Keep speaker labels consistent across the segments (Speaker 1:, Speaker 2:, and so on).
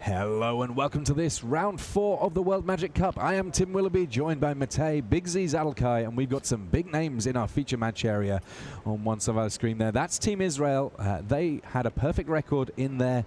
Speaker 1: Hello and welcome to this round 4 of the World Magic Cup. I am Tim Willoughby, joined by Matej, Big Z Zadelkai, and we've got some big names in our feature match area on one side of our screen there. That's Team Israel. They had a perfect record in their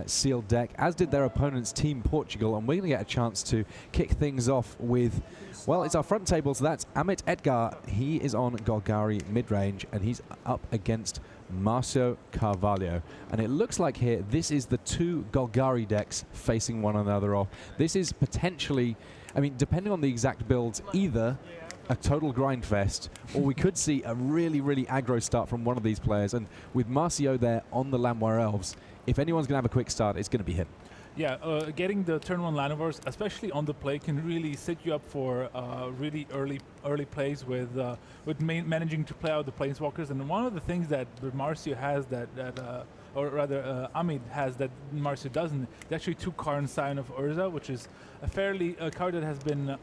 Speaker 1: sealed deck, as did their opponents, Team Portugal, and we're going to get a chance to kick things off with, well, it's our front table, so that's Amit Edgar. He is on Golgari mid-range, and he's up against Marcio Carvalho. And it looks like here, this is the two Golgari decks facing one another off. This is potentially, I mean, depending on the exact builds, either a total grind fest, or we could see a really, really aggro start from one of these players. And with Marcio there on the Llanowar Elves, if anyone's going to have a quick start, it's going to be him.
Speaker 2: Yeah, getting the turn 1 Llanowars, especially on the play, can really set you up for really early plays with managing to play out the Planeswalkers. And one of the things that Marcio has or rather Amit has that Marcio doesn't, is actually 2 Karn Scion of Urza, which is a card that has been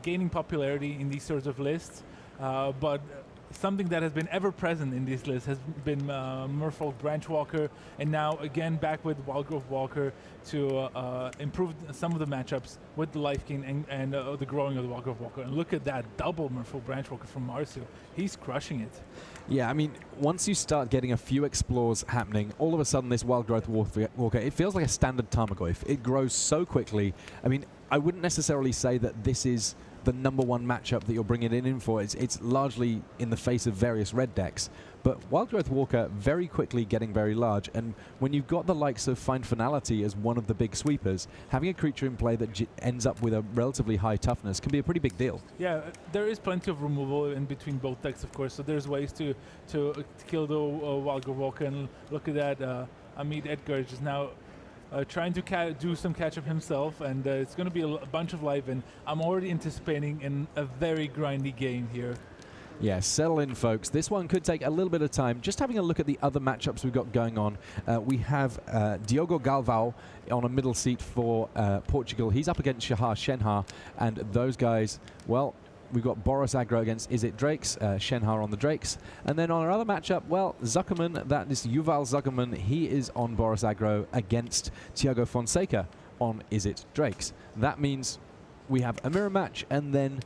Speaker 2: gaining popularity in these sorts of lists, but something that has been ever present in this list has been Merfolk Branchwalker, and now again back with Wildgrowth Walker to improve some of the matchups with the life gain and the growing of the Wildgrowth Walker. And look at that double Merfolk Branchwalker from Marcio. He's crushing it.
Speaker 1: Yeah, I mean, once you start getting a few explores happening, all of a sudden this Wildgrowth Walker, it feels like a standard Tarmogoyf. It grows so quickly. I mean, I wouldn't necessarily say that this is the #1 matchup that you're bringing it in for. It's largely in the face of various red decks. But Wildgrowth Walker very quickly getting very large, and when you've got the likes of Find Finality as one of the big sweepers, having a creature in play that ends up with a relatively high toughness can be a pretty big deal.
Speaker 2: Yeah, there is plenty of removal in between both decks, of course, so there's ways to kill the Wildgrowth Walker. And look at that, Amit Edgar is just now trying to do some catch-up himself, and it's going to be a bunch of life, and I'm already anticipating in a very grindy game here.
Speaker 1: Yeah, settle in, folks. This one could take a little bit of time. Just having a look at the other matchups we've got going on. We have Diogo Galvão on a middle seat for Portugal. He's up against Shahar Shenhar, and those guys, well, we've got Boris Aggro against Is It Drakes, Shenhar on the Drakes. And then on our other matchup, well, Zuckerman, that is Yuval Zuckerman, he is on Boris Aggro against Thiago Fonseca on Is It Drakes. That means we have a mirror match and then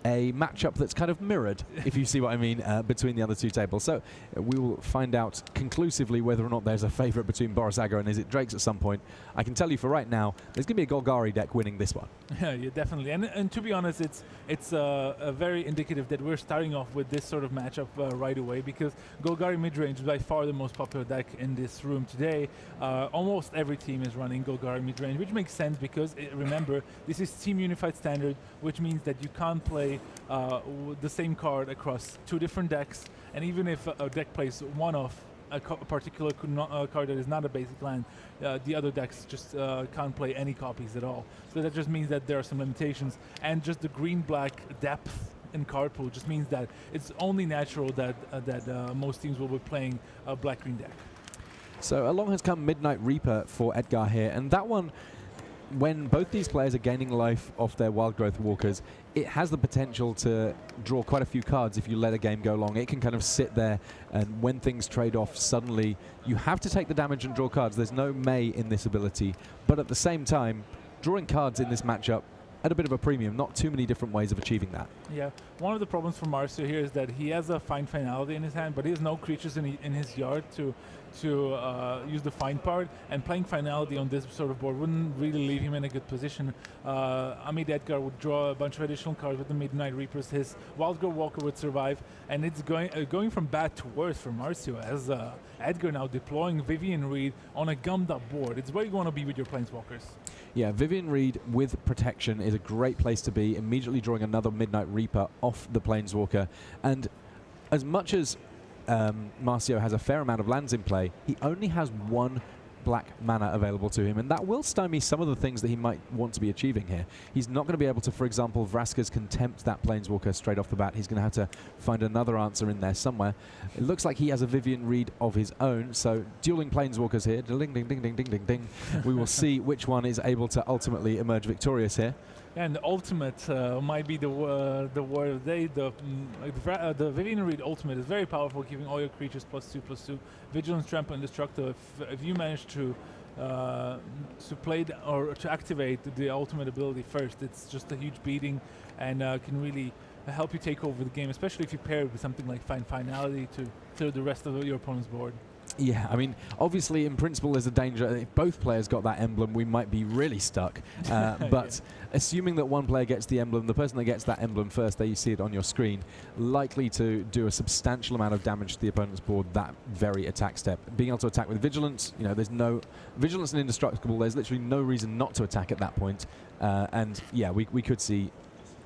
Speaker 1: a matchup that's kind of mirrored, if you see what I mean, between the other two tables. So we will find out conclusively whether or not there's a favourite between Boris Aggro and Is It Drakes at some point. I can tell you for right now, there's going to be a Golgari deck winning this one.
Speaker 2: Yeah, definitely. And to be honest, it's very indicative that we're starting off with this sort of matchup right away, because Golgari midrange is by far the most popular deck in this room today. Almost every team is running Golgari midrange, which makes sense because, remember, this is Team Unified Standard, which means that you can't play the same card across 2 different decks, and even if a deck plays one of a particular card that is not a basic land, the other decks just can't play any copies at all. So that just means that there are some limitations, and just the green-black depth in card pool just means that it's only natural that most teams will be playing a black-green deck.
Speaker 1: So along has come Midnight Reaper for Edgar here, and that one, when both these players are gaining life off their Wildgrowth Walkers, it has the potential to draw quite a few cards if you let a game go long. It can kind of sit there, and when things trade off, suddenly you have to take the damage and draw cards. There's no May in this ability, but at the same time, drawing cards in this matchup at a bit of a premium, not too many different ways of achieving that.
Speaker 2: Yeah, one of the problems for Marcio here is that he has a Find Finality in his hand, but he has no creatures in his yard to use the Find part, and playing Finality on this sort of board wouldn't really leave him in a good position. Amit Edgar would draw a bunch of additional cards with the Midnight Reapers. His Wildgrowth Walker would survive, and it's going from bad to worse for Marcio, as Edgar now deploying Vivian Reed on a gummed up board. It's where you want to be with your Planeswalkers.
Speaker 1: Yeah, Vivian Reed with protection is a great place to be, immediately drawing another Midnight Reaper off the Planeswalker. And as much as Marcio has a fair amount of lands in play, he only has 1 black mana available to him, and that will stymie some of the things that he might want to be achieving here. He's not going to be able to, for example, Vraska's Contempt that Planeswalker straight off the bat. He's going to have to find another answer in there somewhere. It looks like he has a Vivian Reed of his own, so dueling Planeswalkers here. Ding, ding, ding, ding, ding, ding, ding. We will see which one is able to ultimately emerge victorious here.
Speaker 2: And the ultimate might be the word of the day. The Vivian Reed ultimate is very powerful, giving all your creatures +2/+2. Vigilance, Trample, and Destructo. If you manage to play or to activate the ultimate ability first. It's just a huge beating, and can really help you take over the game, especially if you pair it with something like Finality to clear the rest of your opponent's board.
Speaker 1: Yeah, I mean, obviously, in principle, there's a danger. If both players got that emblem, we might be really stuck. But assuming that one player gets the emblem, the person that gets that emblem first, there you see it on your screen, likely to do a substantial amount of damage to the opponent's board that very attack step. Being able to attack with Vigilance, you know, there's no... Vigilance and Indestructible, there's literally no reason not to attack at that point. And, yeah, we could see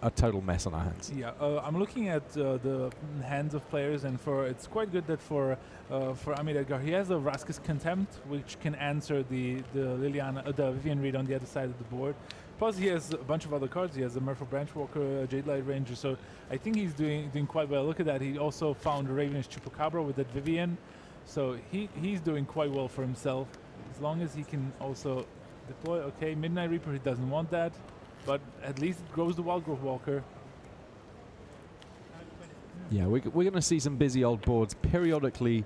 Speaker 1: a total mess on our hands.
Speaker 2: Yeah, I'm looking at the hands of players, and it's quite good that for Amit Edgar, he has a Vraska's Contempt, which can answer the Vivian Reed on the other side of the board. Plus, he has a bunch of other cards. He has a Merfolk Branchwalker, a Jade Light Ranger, so I think he's doing quite well. Look at that. He also found a Ravenous Chupacabra with that Vivian, so he's doing quite well for himself, as long as he can also deploy. Okay, Midnight Reaper, he doesn't want that, but at least it grows the Wildgrowth Walker.
Speaker 1: Yeah, we're going to see some busy old boards periodically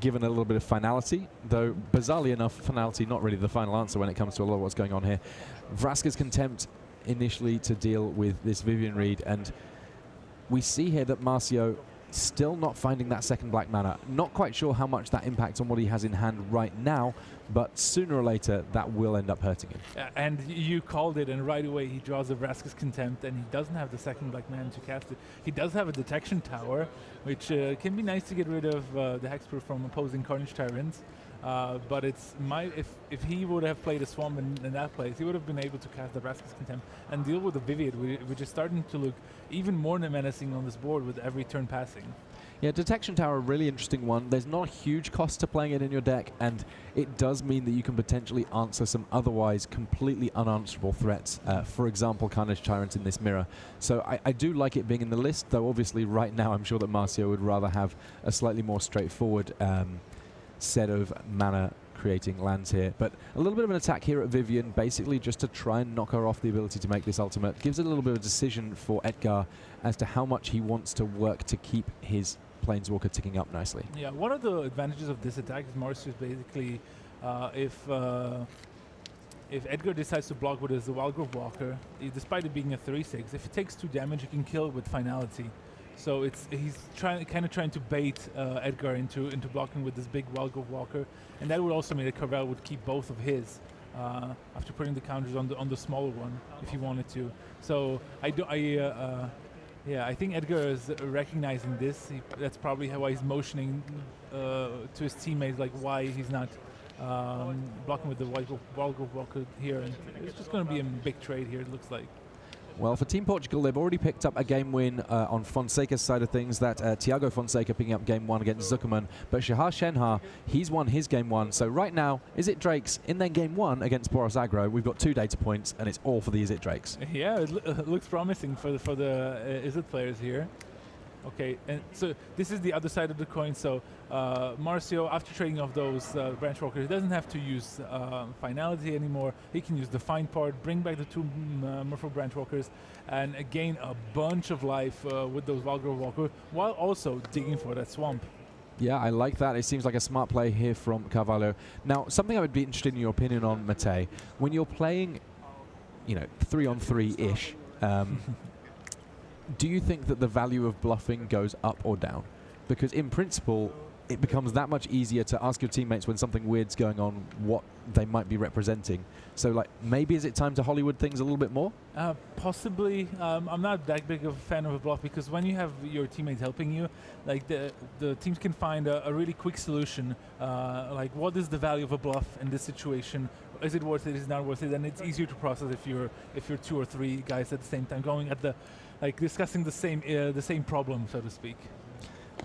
Speaker 1: given a little bit of finality, though bizarrely enough, finality not really the final answer when it comes to a lot of what's going on here. Vraska's Contempt initially to deal with this Vivian Reed, and we see here that Marcio still not finding that second black mana. Not quite sure how much that impacts on what he has in hand right now, but sooner or later that will end up hurting him.
Speaker 2: And you called it, and right away he draws a Vraska's Contempt, and he doesn't have the second black mana to cast it. He does have a Detection Tower, which can be nice to get rid of the Hexproof from opposing Carnage Tyrants. But it's if he would have played a Swamp in that place, he would have been able to cast the Vraska's Contempt and deal with the Vivid, which is starting to look even more menacing on this board with every turn passing.
Speaker 1: Yeah, Detection Tower, a really interesting one. There's not a huge cost to playing it in your deck, and it does mean that you can potentially answer some otherwise completely unanswerable threats. For example, Carnage Tyrant in this mirror. So I do like it being in the list, though obviously right now I'm sure that Marcio would rather have a slightly more straightforward set of mana creating lands here. But a little bit of an attack here at Vivian, basically just to try and knock her off the ability to make this ultimate. Gives it a little bit of a decision for Edgar as to how much he wants to work to keep his Planeswalker ticking up nicely. Yeah,
Speaker 2: one of the advantages of this attack is Marcio is basically if Edgar decides to block with his Wildgrowth Walker, despite it being a 3/6, if it takes 2 damage, he can kill it with Finality. So he's kind of trying to bait Edgar into blocking with this big Wildgrowth Walker, and that would also mean that Carvel would keep both of his after putting the counters on the smaller one if he wanted to. So I think Edgar is recognizing this. That's probably why he's motioning to his teammates, like why he's not blocking with the Wildgrowth Walker here. And it's just going to be a big trade here, it looks like.
Speaker 1: Well, for Team Portugal, they've already picked up a game win on Fonseca's side of things, that Thiago Fonseca picking up game 1 against Zuckerman. But Shahar Shenhar, he's won his game 1. So right now, Is It Drakes in their game 1 against Boros Aggro. We've got 2 data points, and it's all for the Is It Drakes.
Speaker 2: Yeah, it looks promising for the Is It players here. Okay, and so this is the other side of the coin. So Marcio, after trading off those Branchwalkers, he doesn't have to use Finality anymore. He can use the Find part, bring back the 2 Merfolk Branchwalkers, and gain a bunch of life with those Wildgrowth Walker, while also digging for that Swamp.
Speaker 1: Yeah, I like that. It seems like a smart play here from Carvalho. Now, something I would be interested in your opinion on, Matej. When you're playing, 3-on-3-ish, do you think that the value of bluffing goes up or down? Because in principle, it becomes that much easier to ask your teammates when something weird's going on what they might be representing. So, like, maybe is it time to Hollywood things a little bit more?
Speaker 2: Possibly. I'm not that big of a fan of a bluff, because when you have your teammates helping you, like the teams can find a really quick solution. Like, what is the value of a bluff in this situation? Is it worth it? Is it not worth it? And it's easier to process if you're 2 or 3 guys at the same time going at discussing the same problem, so to speak.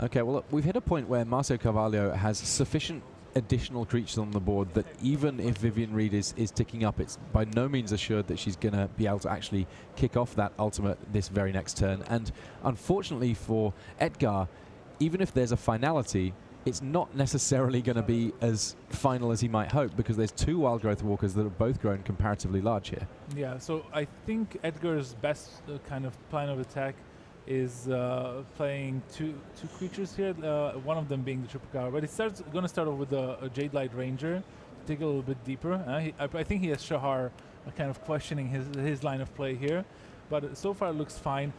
Speaker 1: Okay, well, look, we've hit a point where Marcio Carvalho has sufficient additional creatures on the board that even if Vivian Reed is ticking up, it's by no means assured that she's going to be able to actually kick off that ultimate this very next turn. And unfortunately for Edgar, even if there's a finality, it's not necessarily going to be as final as he might hope, because there's 2 Wildgrowth Walkers that have both grown comparatively large here. Yeah,
Speaker 2: so I think Edgar's best kind of plan of attack is playing two creatures here, one of them being the Chupacabra. But it's going to start off with a Jade Light Ranger dig a little bit deeper. I think he has Shahar kind of questioning his line of play here, but so far it looks fine.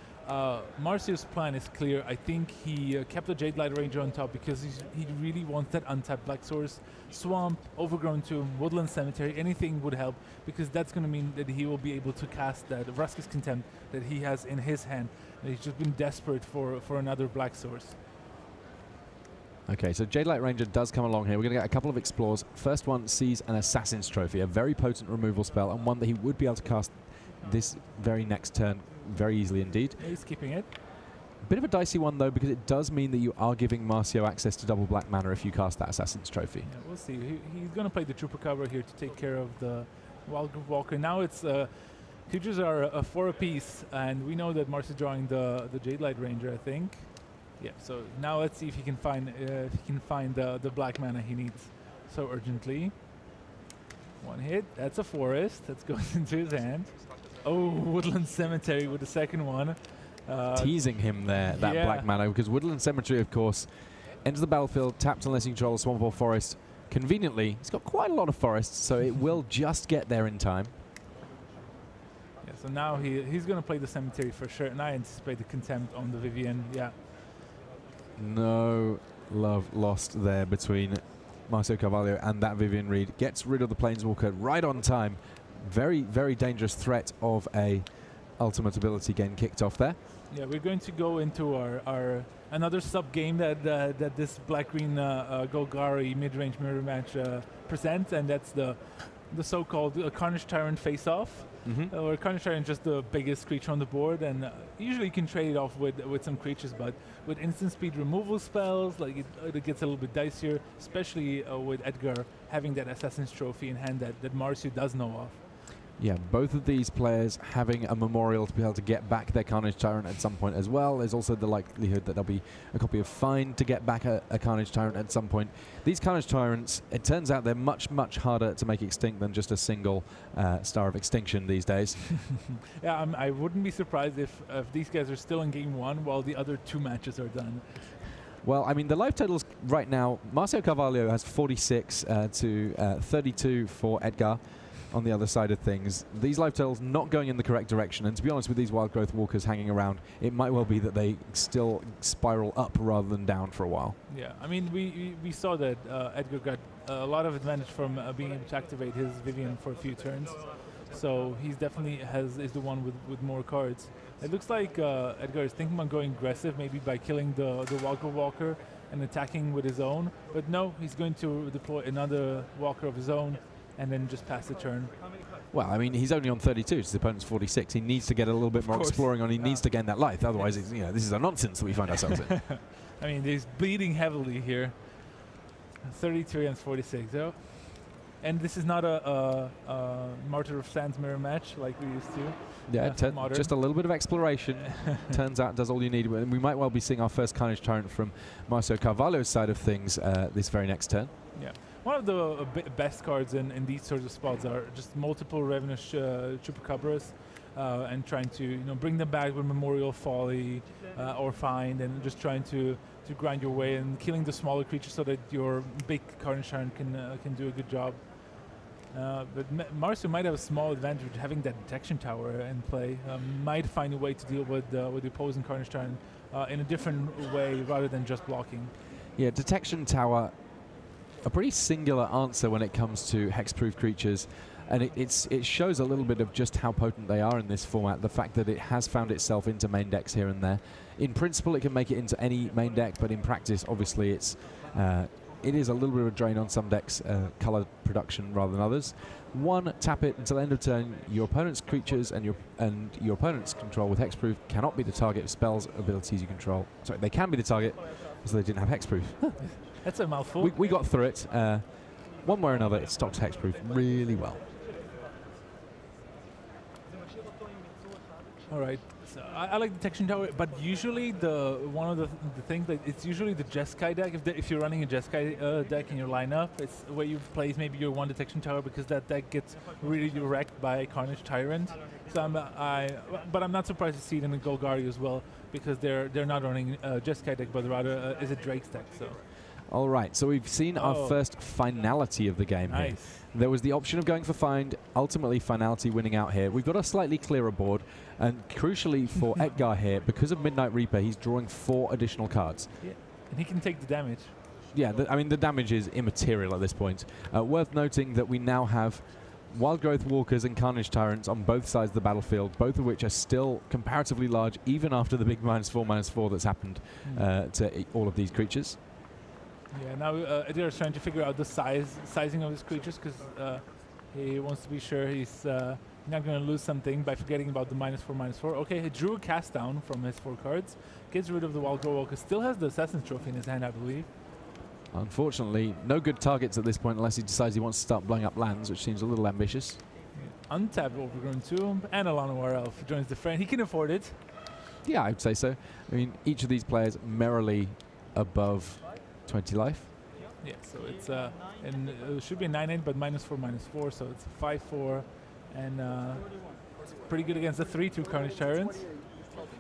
Speaker 2: Marcio's plan is clear. I think he kept the Jade Light Ranger on top because he really wants that untapped Black Source. Swamp, Overgrown Tomb, Woodland Cemetery, anything would help, because that's going to mean that he will be able to cast that Vraska's Contempt that he has in his hand. And he's just been desperate for another Black Source.
Speaker 1: Okay, so Jade Light Ranger does come along here. We're going to get a couple of explores. First one sees an Assassin's Trophy, a very potent removal spell, and one that he would be able to cast this very next turn very easily indeed.
Speaker 2: He's keeping it.
Speaker 1: Bit of a dicey one though, because it does mean that you are giving Marcio access to double black mana if you cast that Assassin's Trophy.
Speaker 2: Yeah, we'll see. He's going to play the Trooper cover here to take care of the Walker. Now it's creatures are 4 apiece, and we know that Marcio's drawing the Jade Light Ranger, I think. Yeah. So now let's see if he can find the black mana he needs so urgently. One hit. That's a forest. That goes into his hand. Oh, Woodland Cemetery with the second one.
Speaker 1: Teasing him there, that black mana, because Woodland Cemetery, of course, enters the battlefield, tapped unless you control a swamp or forest. Conveniently, it's got quite a lot of forests, so it will just get there in time.
Speaker 2: Yeah, so now he's going to play the Cemetery for sure, and I anticipate the Contempt on the Vivian, yeah.
Speaker 1: No love lost there between Marcio Carvalho and that Vivian Reed. Gets rid of the Planeswalker right on time. Very, very dangerous threat of a ultimate ability getting kicked off there.
Speaker 2: Yeah, we're going to go into our another sub game that this black-green Golgari mid-range mirror match presents, and that's the so-called Carnage Tyrant face-off. Where Carnage Tyrant is just the biggest creature on the board, and usually you can trade it off with some creatures, but with instant speed removal spells, like it gets a little bit dicier, especially with Edgar having that Assassin's Trophy in hand that Marcio does know of.
Speaker 1: Yeah, both of these players having a memorial to be able to get back their Carnage Tyrant at some point as well. There's also the likelihood that there'll be a copy of Find to get back a Carnage Tyrant at some point. These Carnage Tyrants, it turns out they're much, much harder to make extinct than just a single Star of Extinction these days.
Speaker 2: Yeah, I wouldn't be surprised if these guys are still in game 1 while the other 2 matches are done.
Speaker 1: Well, I mean, the life totals right now, Marcio Carvalho has 46 to 32 for Edgar. On the other side of things, these life totals not going in the correct direction, and to be honest, with these wild growth walkers hanging around, it might well be that they still spiral up rather than down for a while.
Speaker 2: Yeah, I mean, we saw that Edgar got a lot of advantage from being able to activate his Vivian for a few turns, so he's definitely is the one with more cards. It looks like Edgar is thinking about going aggressive, maybe by killing the Walker and attacking with his own, but no, he's going to deploy another Walker of his own and then just pass the turn.
Speaker 1: Well, I mean, he's only on 32, so the opponent's 46. He needs to get a little bit more exploring on. He needs to gain that life. Otherwise, it's, this is a nonsense that we find ourselves in.
Speaker 2: I mean, he's bleeding heavily here. 32 against 46. Oh. And this is not a Martyr of Sands mirror match like we used to.
Speaker 1: Yeah, just a little bit of exploration. Turns out does all you need. And we might well be seeing our first Carnage Tyrant from Marcio Carvalho's side of things this very next turn.
Speaker 2: Yeah. One of the best cards in these sorts of spots are just multiple Ravenous Chupacabras and trying to bring them back with Memorial Folly or Find, and just trying to grind your way and killing the smaller creatures so that your big Carnage Tyrant can do a good job. But Marcio might have a small advantage having that Detection Tower in play. Might find a way to deal with the opposing Carnage Tyrant in a different way rather than just blocking.
Speaker 1: Yeah, Detection Tower, a pretty singular answer when it comes to hexproof creatures, and it shows a little bit of just how potent they are in this format. The fact that it has found itself into main decks here and there. In principle, it can make it into any main deck, but in practice, obviously, it is a little bit of a drain on some decks, color production rather than others. One, tap it until end of turn. Your opponent's creatures and your opponent's control with hexproof cannot be the target of spells, abilities you control. Sorry, they can be the target, so they didn't have hexproof.
Speaker 2: That's a mouthful.
Speaker 1: We got through it. One way or another, it stopped hexproof really well.
Speaker 2: All right. So I like Detection Tower, but usually one of the things that it's usually the Jeskai deck. If you're running a Jeskai deck in your lineup, it's where you place maybe your one Detection Tower because that deck gets really wrecked by Carnage Tyrant. So but I'm not surprised to see it in the Golgari as well because they're not running a Jeskai deck, but rather is a Drake's deck. So.
Speaker 1: All right, so we've seen our first finality of the game here.
Speaker 2: Nice.
Speaker 1: There was the option of going for find, ultimately finality winning out here. We've got a slightly clearer board, and crucially for Edgar here, because of Midnight Reaper, he's drawing 4 additional cards.
Speaker 2: Yeah, and he can take the damage.
Speaker 1: Yeah, I mean, the damage is immaterial at this point. Worth noting that we now have Wild Growth Walkers and Carnage Tyrants on both sides of the battlefield, both of which are still comparatively large, even after the big -4/-4 that's happened to all of these creatures. Yeah,
Speaker 2: now Edgar is trying to figure out the sizing of his creatures, because he wants to be sure he's not going to lose something by forgetting about the -4/-4. Okay, he drew a cast down from his 4 cards, gets rid of the Wild Growth Walker, still has the Assassin's Trophy in his hand, I believe.
Speaker 1: Unfortunately, no good targets at this point unless he decides he wants to start blowing up lands, which seems a little ambitious.
Speaker 2: Yeah. Untapped Overgrown Tomb and a Llanowar Elf joins the fray. He can afford it.
Speaker 1: Yeah, I'd say so. I mean, each of these players merrily above 20 life.
Speaker 2: Yeah, so it's it should be a 9/8, but -4/-4, so it's 5/4, and it's pretty good against the 3/2 Carnage Tyrants.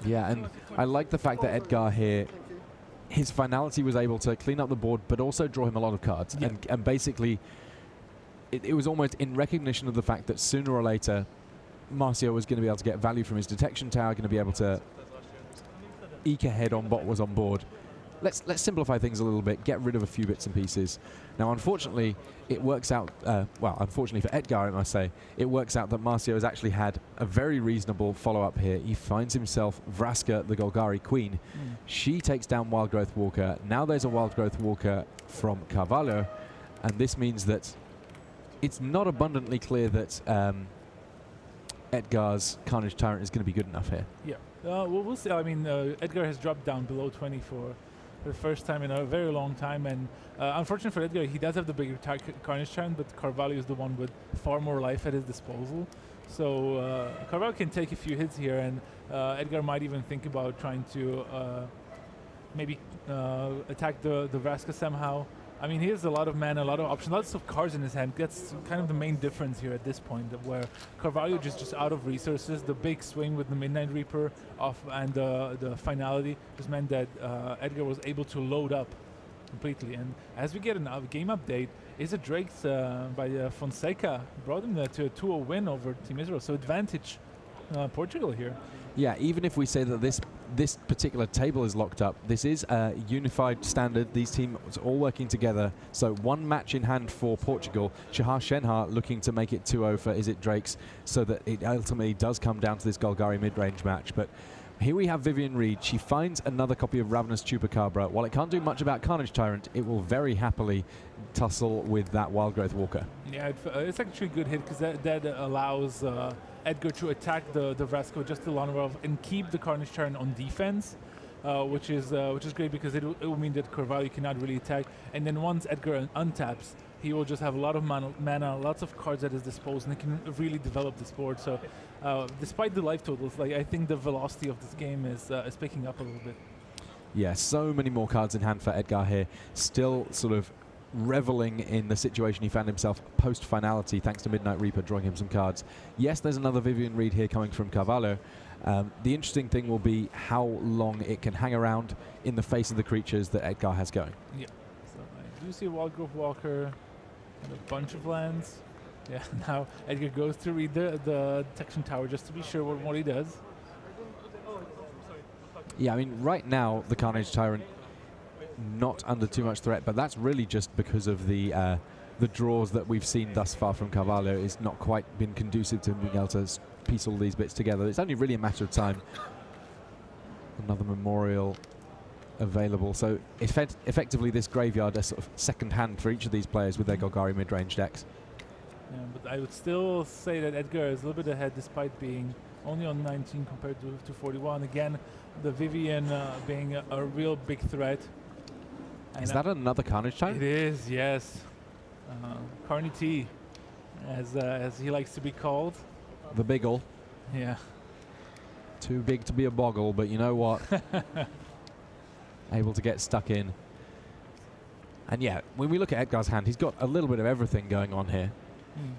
Speaker 1: Yeah, and I like the fact that Edgar here, his finality was able to clean up the board, but also draw him a lot of cards. Yeah. And basically, it was almost in recognition of the fact that sooner or later, Marcio was going to be able to get value from his detection tower, going to be able to eke ahead on what was on board. Let's simplify things a little bit, get rid of a few bits and pieces. Now, unfortunately, it works out, well, unfortunately for Edgar, I must say, it works out that Marcio has actually had a very reasonable follow-up here. He finds himself Vraska, the Golgari Queen. She takes down Wild Growth Walker. Now there's a Wild Growth Walker from Carvalho, and this means that it's not abundantly clear that Edgar's Carnage Tyrant is going to be good enough here.
Speaker 2: Yeah, well, we'll see. I mean, Edgar has dropped down below 20 for the first time in a very long time, and unfortunately for Edgar, he does have the bigger Carnage Tyrant, but Carvalho is the one with far more life at his disposal. So Carvalho can take a few hits here, and Edgar might even think about trying to maybe attack the Vraska somehow. I mean, he has a lot of mana, a lot of options, lots of cards in his hand. That's kind of the main difference here at this point, where Carvalho just out of resources. The big swing with the Midnight Reaper off and the finality just meant that Edgar was able to load up completely. And as we get a game update, Isa Drake's by Fonseca brought him to a 2-0 win over Team Israel. So advantage Portugal here.
Speaker 1: Yeah, even if we say that this particular table is locked up, this is a unified standard. These teams all working together. So one match in hand for Portugal. Shahar Shenhar looking to make it 2-0 for Is It Drakes, so that it ultimately does come down to this Golgari mid-range match. But here we have Vivian Reed. She finds another copy of Ravenous Chupacabra. While it can't do much about Carnage Tyrant, it will very happily tussle with that Wild Growth Walker.
Speaker 2: Yeah, it's actually a good hit, because that allows Edgar to attack the Vraska just the Llanowar and keep the Carnage Tyrant on defense, which is great, because it will mean that Carvalho cannot really attack. And then once Edgar untaps, he will just have a lot of mana, lots of cards at his disposal, and he can really develop this board. So despite the life totals, I think the velocity of this game is picking up a little bit.
Speaker 1: Yeah, so many more cards in hand for Edgar here. Still sort of reveling in the situation he found himself post-finality, thanks to Midnight Reaper drawing him some cards. Yes, there's another Vivian Reed here coming from Carvalho. The interesting thing will be how long it can hang around in the face of the creatures that Edgar has going.
Speaker 2: Yeah, so I do see a Wild Growth Walker and a bunch of lands. Yeah, now Edgar goes to read the detection tower just to be sure what he does.
Speaker 1: Yeah, I mean, right now, the Carnage Tyrant not under too much threat, but that's really just because of the draws that we've seen thus far from Carvalho. It's not quite been conducive to being able to piece all these bits together. It's only really a matter of time. Another memorial available. So effectively this graveyard is sort of second hand for each of these players with their Golgari mid-range decks.
Speaker 2: Yeah, but I would still say that Edgar is a little bit ahead despite being only on 19 compared to 41. Again, the Vivian being a real big threat.
Speaker 1: Is that another Carnage Tyrant?
Speaker 2: It is, yes. Carney T, as he likes to be called.
Speaker 1: The Biggle.
Speaker 2: Yeah.
Speaker 1: Too big to be a boggle, but you know what? Able to get stuck in. And yeah, when we look at Edgar's hand, he's got a little bit of everything going on here.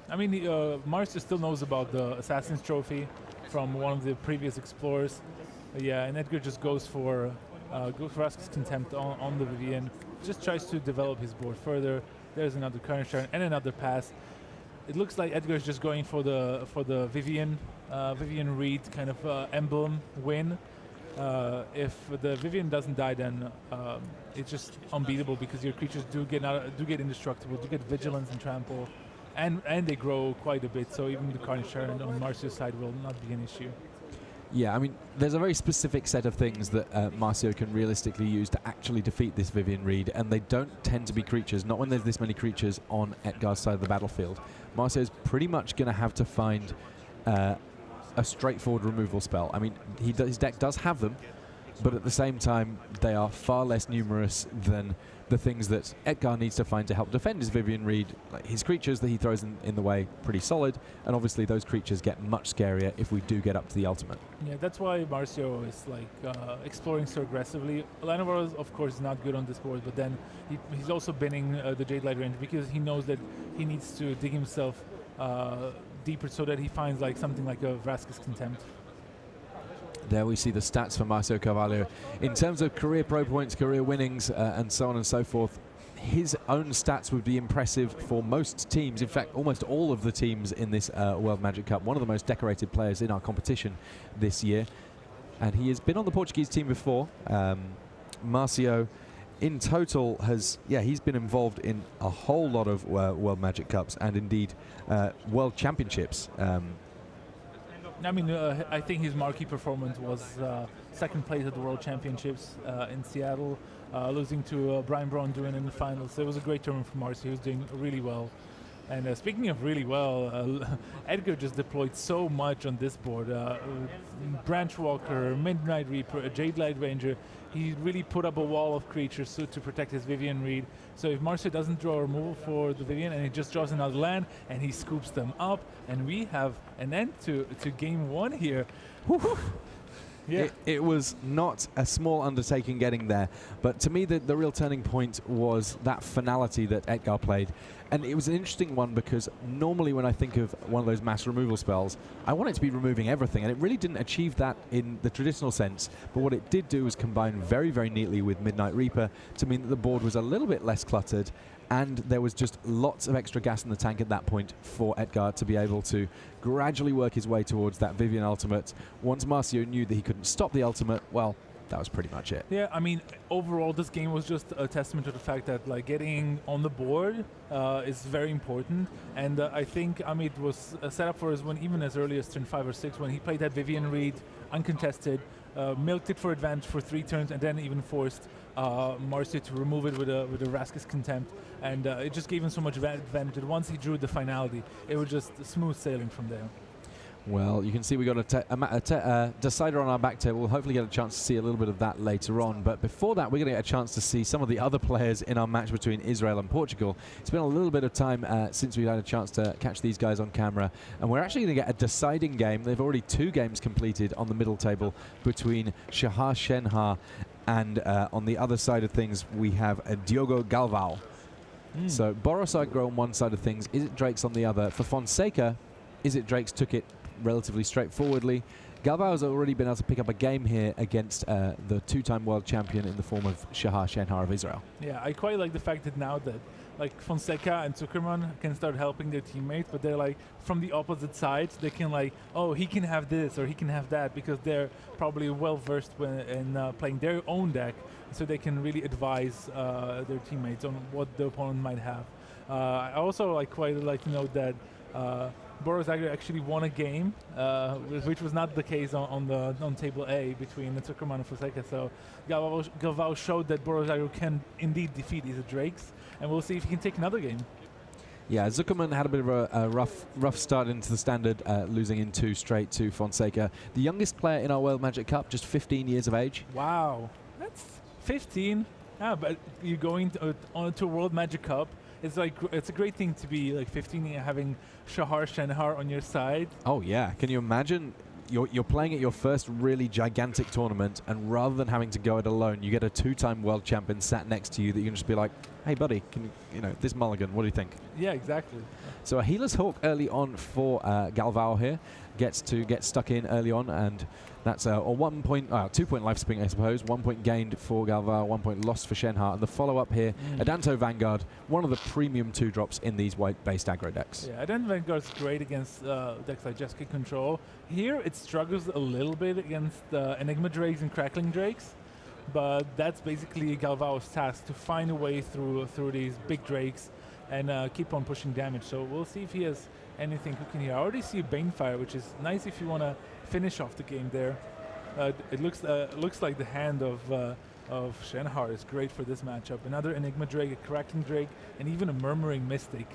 Speaker 2: I mean, Marcia still knows about the Assassin's Trophy from one of the previous explorers. Yeah, and Edgar just goes for Vraska's Contempt on the Vivian just tries to develop his board further. There's another current turn and another pass. It looks like Edgar is just going for the Vivian Reed kind of emblem win. If the Vivian doesn't die, then it's just unbeatable because your creatures do get indestructible, do get vigilance and trample, and they grow quite a bit. So even the Carnage Turn on Marcio's side will not be an issue.
Speaker 1: Yeah, I mean, there's a very specific set of things that Marcio can realistically use to actually defeat this Vivian Reed, and they don't tend to be creatures, not when there's this many creatures on Edgar's side of the battlefield. Marcio's pretty much going to have to find a straightforward removal spell. I mean, his deck does have them, but at the same time, they are far less numerous than the things that Edgar needs to find to help defend his Vivian Reed. Like his creatures that he throws in the way, pretty solid, and obviously those creatures get much scarier if we do get up to the ultimate.
Speaker 2: Yeah, that's why Marcio is like exploring so aggressively. Llanowar, of course, is not good on this board, but then he's also binning the Jade Light range because he knows that he needs to dig himself deeper so that he finds like something like a Vraska's Contempt.
Speaker 1: There we see the stats for Marcio Carvalho. In terms of career pro points, career winnings, and so on and so forth, his own stats would be impressive for most teams. In fact, almost all of the teams in this World Magic Cup. One of the most decorated players in our competition this year. And he has been on the Portuguese team before. Marcio, in total, he's been involved in a whole lot of World Magic Cups and indeed World Championships.
Speaker 2: I mean, I think his marquee performance was second place at the World Championships in Seattle, losing to Brian Braun doing in the finals. So it was a great tournament for Marcio. He was doing really well. And speaking of really well, Edgar just deployed so much on this board. Branchwalker, Midnight Reaper, Jade Light Ranger. He really put up a wall of creatures to protect his Vivian Reed. So if Marcio doesn't draw a removal for the Vivian and he just draws another land and he scoops them up, and we have an end to game one here. Yeah.
Speaker 1: It was not a small undertaking getting there, but to me the real turning point was that finality that Edgar played. And it was an interesting one because normally when I think of one of those mass removal spells, I want it to be removing everything, and it really didn't achieve that in the traditional sense. But what it did do was combine very, very neatly with Midnight Reaper to mean that the board was a little bit less cluttered, and there was just lots of extra gas in the tank at that point for Edgar to be able to gradually work his way towards that Vivian ultimate. Once Marcio knew that he couldn't stop the ultimate, well, that was pretty much it.
Speaker 2: Yeah, I mean, overall, this game was just a testament to the fact that like getting on the board is very important. And I think Amit was set up for us when even as early as turn 5 or 6 when he played that Vivian Reed uncontested, milked it for advantage for 3 turns, and then even forced Marcio to remove it with a Vraska's Contempt, and it just gave him so much advantage. Once he drew the finality, it was just smooth sailing from there.
Speaker 1: Well, you can see we got a decider on our back table. We'll hopefully get a chance to see a little bit of that later on. But before that, we're going to get a chance to see some of the other players in our match between Israel and Portugal. It's been a little bit of time since we've had a chance to catch these guys on camera. And we're actually going to get a deciding game. They've already 2 games completed on the middle table between Shahar Shenhar and on the other side of things, we have Diogo Galvao. So Boros Agro on one side of things, Is It Drake's on the other. For Fonseca, Is It Drake's took it relatively straightforwardly. Galvao has already been able to pick up a game here against the 2-time world champion in the form of Shahar Shenhar of Israel.
Speaker 2: Yeah, I quite like the fact that now that like Fonseca and Zuckerman can start helping their teammates, but they're like from the opposite sides. They can like, oh, he can have this or he can have that because they're probably well versed in playing their own deck, so they can really advise their teammates on what the opponent might have. I also quite like to note that Boros Agro actually won a game, which was not the case on table A between Zuckerman and Fonseca. So Galvao showed that Boros Agro can indeed defeat Is It Drakes, and we'll see if he can take another game.
Speaker 1: Yeah, Zuckerman had a bit of a rough start into the standard, losing in 2 straight to Fonseca. The youngest player in our World Magic Cup, just 15 years of age.
Speaker 2: Wow, that's 15. Yeah, but you're going to a World Magic Cup. It's a great thing to be like 15 and having Shahar Shenhar on your side.
Speaker 1: Oh yeah, can you imagine? You're playing at your first really gigantic tournament, and rather than having to go it alone, you get a 2-time world champion sat next to you that you can just be like, hey buddy, can this mulligan, what do you think?
Speaker 2: Yeah, exactly.
Speaker 1: So a Healer's Hawk early on for Galvao here. Gets to get stuck in early on, and that's a 2-point life spring, I suppose. 1 point gained for Galvao, 1 point lost for Shenhar. And the follow-up here, Adanto Vanguard, one of the premium 2-drops in these white-based aggro decks.
Speaker 2: Yeah, Adanto Vanguard's great against decks like Jessica Control. Here, it struggles a little bit against Enigma Drakes and Crackling Drakes, but that's basically Galvao's task, to find a way through these big Drakes and keep on pushing damage. So we'll see if he has anything cooking here. I already see Banefire, which is nice if you want to finish off the game there. It looks like the hand of Shenhar is great for this matchup. Another Enigma Drake, a Cracking Drake, and even a Murmuring Mystic.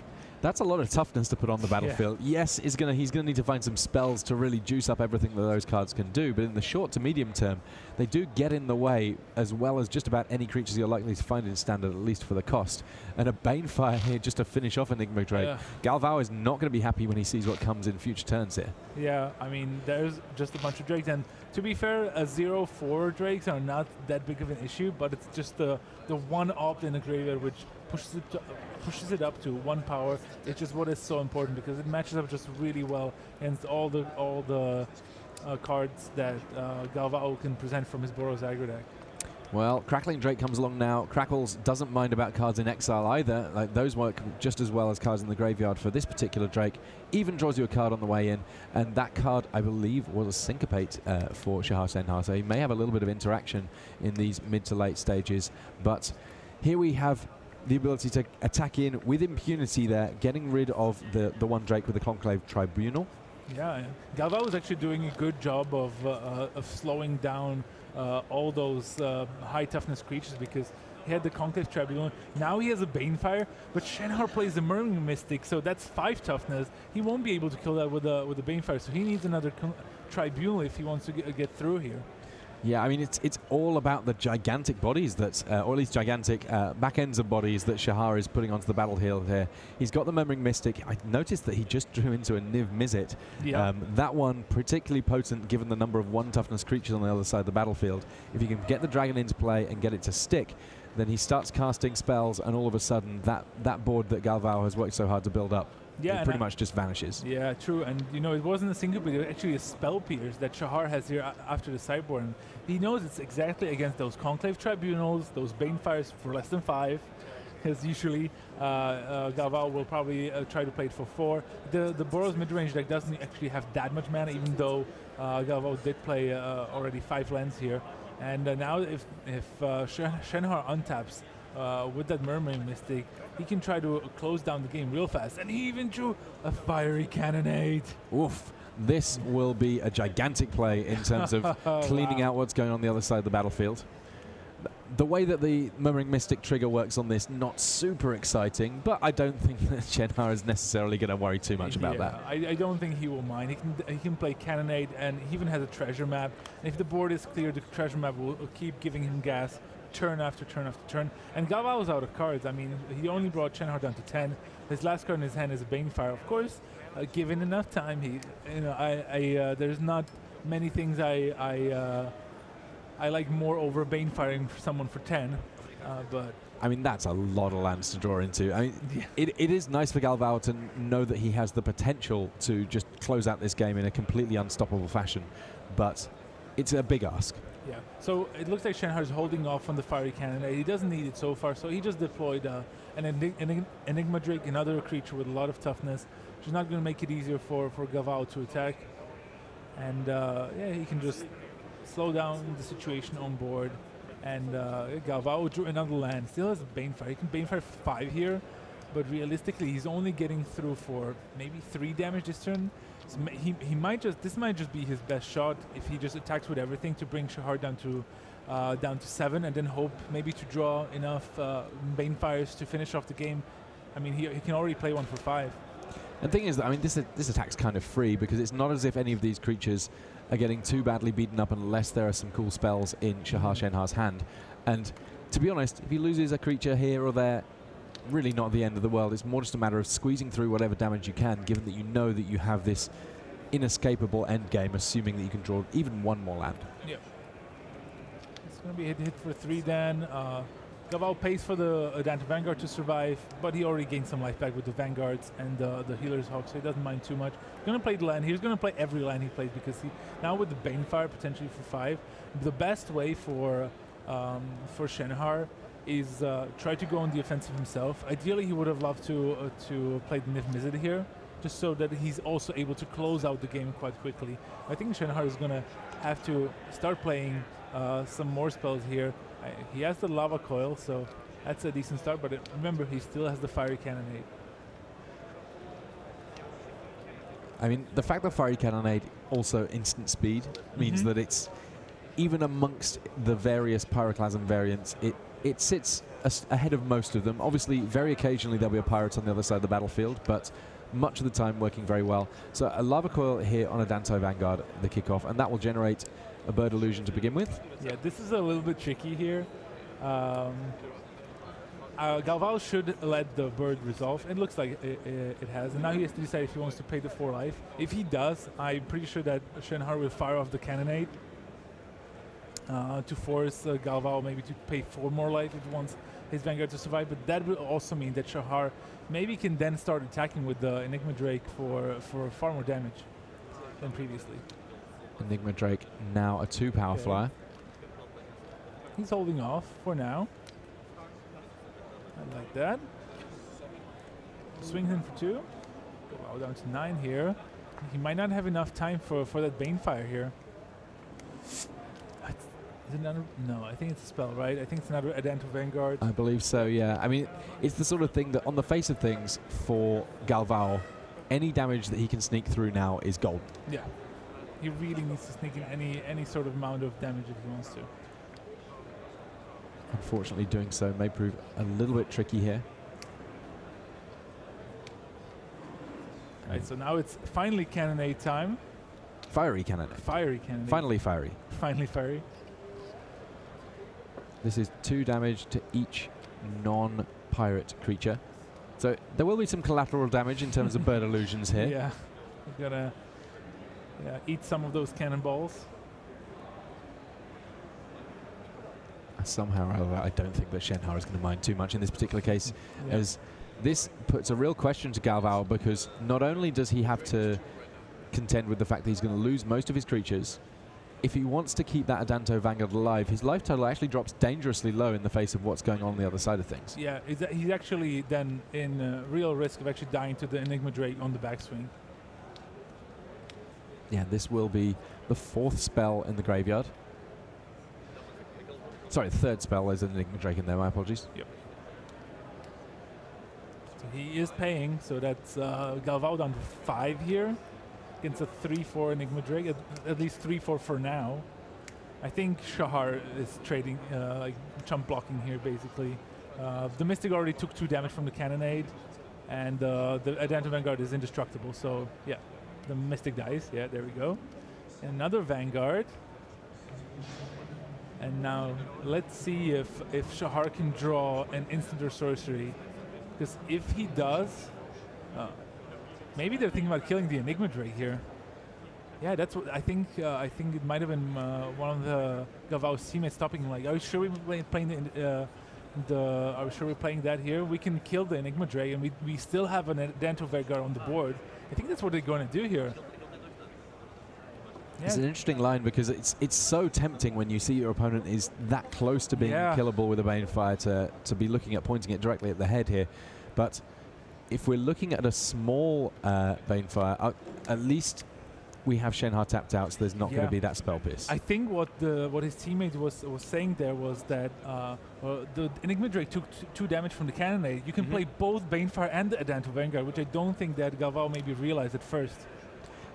Speaker 1: That's a lot of toughness to put on the battlefield. Yeah. Yes, he's gonna need to find some spells to really juice up everything that those cards can do, but in the short to medium term, they do get in the way, as well as just about any creatures you're likely to find in Standard, at least for the cost. And a Banefire here just to finish off Enigma Drake. Yeah. Galvao is not going to be happy when he sees what comes in future turns here.
Speaker 2: Yeah, I mean, there's just a bunch of Drakes, and to be fair, 0-4 Drakes are not that big of an issue, but it's just the one opt in the graveyard which pushes it up to 1 power. It's just what is so important, because it matches up just really well against all the cards that Galvao can present from his Boros aggro deck.
Speaker 1: Well, Crackling Drake comes along now. Crackles doesn't mind about cards in exile either. Like, those work just as well as cards in the graveyard for this particular Drake. Even draws you a card on the way in, and that card, I believe, was a Syncopate for Shahar Shenhar, so he may have a little bit of interaction in these mid to late stages. But here we have the ability to attack in with impunity there, getting rid of the one Drake with the Conclave Tribunal.
Speaker 2: Yeah, Galvao was actually doing a good job of slowing down all those high toughness creatures, because he had the Conclave Tribunal. Now he has a Banefire, but Shenhar plays the Murmuring Mystic, so that's 5 toughness. He won't be able to kill that with the Banefire, so he needs another Tribunal if he wants to get through here.
Speaker 1: Yeah, I mean, it's all about the gigantic bodies that, or at least gigantic back ends of bodies that Shahar is putting onto the battlefield here. He's got the Murmuring Mystic. I noticed that he just drew into a Niv Mizzet. Yeah. That one particularly potent given the number of 1 toughness creatures on the other side of the battlefield. If you can get the dragon into play and get it to stick, then he starts casting spells, and all of a sudden that board that Galvao has worked so hard to build up, it pretty much just vanishes.
Speaker 2: Yeah, true. And it wasn't a single, but it was actually a Spell Pierce that Shahar has here after the sideboard. And he knows it's exactly against those Conclave Tribunals, those Banefires for less than 5, because usually Galvao will probably try to play it for 4. The Boros midrange deck doesn't actually have that much mana, even though Galvao did play already 5 lands here. And now if Shenhar untaps with that Murmuring Mystic, he can try to close down the game real fast. And he even drew a Fiery Cannonade.
Speaker 1: Oof. This will be a gigantic play in terms of cleaning out what's going on the other side of the battlefield. The way that the Murmuring Mystic trigger works on this, not super exciting, but I don't think that Shenhar is necessarily going to worry too much about that.
Speaker 2: I don't think he will mind. He can play Cannonade, and he even has a treasure map. And if the board is clear, the treasure map will keep giving him gas turn after turn after turn. And Galvao's out of cards. I mean, he only brought Shenhar down to 10. His last card in his hand is a Banefire. Of course, given enough time, there's not many things I like more over Banefiring someone for 10, but
Speaker 1: I mean, that's a lot of lands to draw into. I mean, it is nice for Galvao to know that he has the potential to just close out this game in a completely unstoppable fashion, but it's a big ask.
Speaker 2: Yeah, so it looks like Shenhar is holding off on the Fiery Cannon. He doesn't need it so far, so he just deployed an Enigma Drake, another creature with a lot of toughness, which is not going to make it easier for Galvao to attack. And he can just slow down the situation on board. And Galvao drew another land. Still has a Banefire. He can Banefire for 5 here, but realistically, he's only getting through for maybe 3 damage this turn. So this might just be his best shot if he just attacks with everything to bring Shahar down to 7, and then hope maybe to draw enough Banefires to finish off the game. I mean, he can already play 1 for 5.
Speaker 1: And the thing is that, I mean, this attack's kind of free, because it's not as if any of these creatures are getting too badly beaten up unless there are some cool spells in Shahar Shenhar's hand. And to be honest, if he loses a creature here or there, really not the end of the world. It's more just a matter of squeezing through whatever damage you can, given that you know that you have this inescapable end game, assuming that you can draw even 1 more land.
Speaker 2: Yeah. It's going to be hit for 3 then. Galvao pays for the Adanta Vanguard to survive, but he already gained some life back with the Vanguards and the Healer's Hawk, so he doesn't mind too much. He's going to play the land. He's going to play every land he plays because now with the Banefire potentially for 5, the best way for Shenhar is try to go on the offensive himself. Ideally, he would have loved to play the Niv Mizzet here, just so that he's also able to close out the game quite quickly. I think Shenhar is going to have to start playing some more spells here. He has the Lava Coil, so that's a decent start, but remember, he still has the Fiery Cannonade.
Speaker 1: I mean, the fact that Fiery Cannonade also instant speed means that it's, even amongst the various Pyroclasm variants, it sits ahead of most of them. Obviously, very occasionally there'll be a Pirate on the other side of the battlefield, but much of the time working very well. So a Lava Coil here on a Danto Vanguard, the kickoff, and that will generate a Bird Illusion to begin with.
Speaker 2: Yeah, this is a little bit tricky here. Galvao should let the bird resolve. It looks like it has, and now he has to decide if he wants to pay the 4 life. If he does, I'm pretty sure that Shenhar will fire off the Cannonade to force Galvao maybe to pay 4 more life if he wants his Vanguard to survive, but that will also mean that Shahar maybe can then start attacking with the Enigma Drake for far more damage than previously.
Speaker 1: Enigma Drake now a 2 power flyer.
Speaker 2: He's holding off for now. I like that. Swings in for 2. Go down to 9 here. He might not have enough time for that Banefire here. Is it another? No, I think it's a spell, right? I think it's another Adento Vanguard.
Speaker 1: I believe so, yeah. I mean, it's the sort of thing that on the face of things for Galvao, any damage that he can sneak through now is gold.
Speaker 2: Yeah. He really needs to sneak in any sort of amount of damage if he wants to.
Speaker 1: Unfortunately, doing so may prove a little bit tricky here.
Speaker 2: Right, so now it's finally Cannonade time.
Speaker 1: Fiery Cannonade.
Speaker 2: Fiery Cannonade.
Speaker 1: Finally fiery.
Speaker 2: Finally fiery.
Speaker 1: This is 2 damage to each non-pirate creature. So there will be some collateral damage in terms of Bird Illusions here.
Speaker 2: Yeah, we're gonna eat some of those cannonballs.
Speaker 1: Somehow or other, I don't think that Shenhar is going to mind too much in this particular case, as this puts a real question to Galvao, because not only does he have to contend with the fact that he's going to lose most of his creatures, if he wants to keep that Adanto Vanguard alive, his life total actually drops dangerously low in the face of what's going on the other side of things.
Speaker 2: Yeah, he's actually then in real risk of actually dying to the Enigma Drake on the backswing.
Speaker 1: Yeah, this will be the 4th spell in the graveyard. Sorry, the 3rd spell. There's an Enigma Drake in there, my apologies.
Speaker 2: Yep. So he is paying, so that's Galvao down to 5 here against a 3-4 Enigma Drake, at least 3-4 for now. I think Shahar is trading, like chump blocking here basically. The Mystic already took 2 damage from the Cannonade, and the Adanto Vanguard is indestructible, so yeah, the Mystic dies. Yeah, there we go. Another Vanguard. And now let's see if Shahar can draw an instant or sorcery, because if he does, maybe they're thinking about killing the Enigma Drake here. Yeah, that's what I think. I think it might have been one of the Galvao's teammates stopping him. Like, are we sure we're playing are we sure we're playing that here? We can kill the Enigma Drake, and we still have an Adanto Vanguard on the board. I think that's what they're going to do here.
Speaker 1: It's an interesting line, because it's so tempting when you see your opponent is that close to being killable with a Banefire to be looking at pointing it directly at the head here. But if we're looking at a small Banefire, at least we have Shenhar tapped out, so there's not going to be that spell pierce.
Speaker 2: I think what his teammate was saying there was that the Enigma Drake took 2 damage from the Cannonade. You can play both Banefire and the Adanto Vanguard, which I don't think that Galvao maybe realized at first.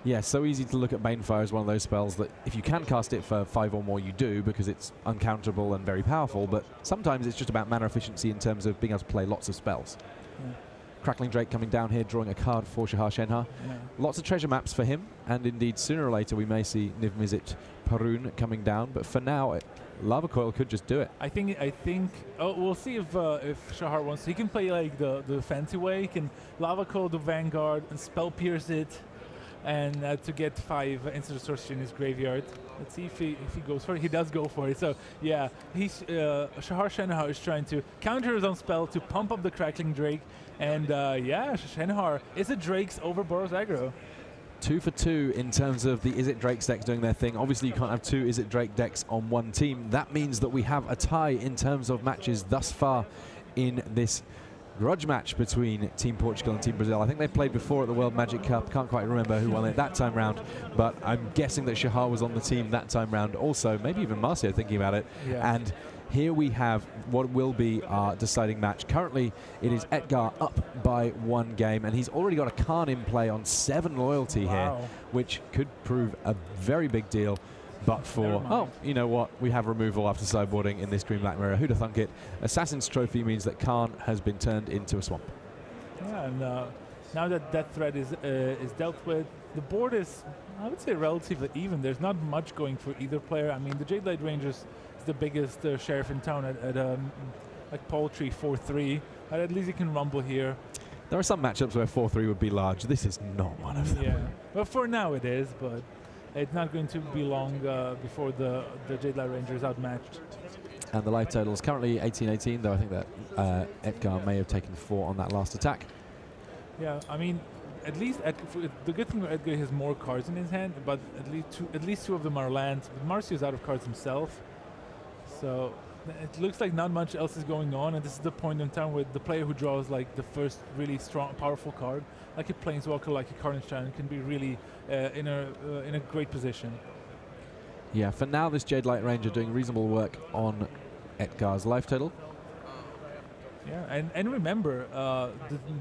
Speaker 1: Yeah, so easy to look at Banefire as one of those spells that if you can cast it for 5 or more, you do, because it's uncounterable and very powerful, but sometimes it's just about mana efficiency in terms of being able to play lots of spells.
Speaker 2: Yeah.
Speaker 1: Crackling Drake coming down here, drawing a card for Shahar Shenhar.
Speaker 2: Yeah.
Speaker 1: Lots of treasure maps for him, and indeed sooner or later we may see Niv Mizzet Parun coming down, but for now, Lava Coil could just do it.
Speaker 2: I think. We'll see if Shahar wants to. He can play like the fancy way. He can Lava Coil the Vanguard and Spell Pierce it. and to get 5 instant resources in his graveyard. Let's see if he goes for it. He does go for it. So yeah, Shahar Shenhar is trying to counter his own spell to pump up the Crackling Drake, and yeah, Shenhar is it Drake's over Boros aggro.
Speaker 1: 2 for 2 in terms of the Is It Drake's decks doing their thing. Obviously, you can't have 2 Is It Drake decks on one team. That means that we have a tie in terms of matches thus far in this grudge match between Team Portugal and Team Brazil. I think they played before at the World Magic Cup. Can't quite remember who won it that time round, but I'm guessing that Shahar was on the team that time round also, maybe even Marcio thinking about it.
Speaker 2: Yeah.
Speaker 1: And here we have what will be our deciding match. Currently, it is Edgar up by 1 game, and he's already got a Khan in play on 7 loyalty here, which could prove a very big deal. But for, oh, you know what? We have removal after sideboarding in this Green Black Mirror. Who'd have thunk it? Assassin's Trophy means that Khan has been turned into a swamp.
Speaker 2: Yeah, and now that that threat is dealt with, the board is, I would say, relatively even. There's not much going for either player. I mean, the Jade Light Rangers is the biggest sheriff in town at like Poultry 4-3. At least he can rumble here.
Speaker 1: There are some matchups where 4-3 would be large. This is not one of them.
Speaker 2: Yeah, well, for now it is, but it's not going to be long before the Jade Light Ranger is outmatched.
Speaker 1: And the life total is currently 18-18, though I think that Edgar may have taken 4 on that last attack.
Speaker 2: Yeah, I mean, at least the good thing about Edgar has more cards in his hand, but at least two of them are lands. But Marcio's out of cards himself, so it looks like not much else is going on. And this is the point in time where the player who draws like the first really strong, powerful card, like a Planeswalker, like a Carnage Giant, can be really in a great position.
Speaker 1: Yeah, for now, this Jade Light Ranger doing reasonable work on Edgar's life total.
Speaker 2: Yeah, and remember,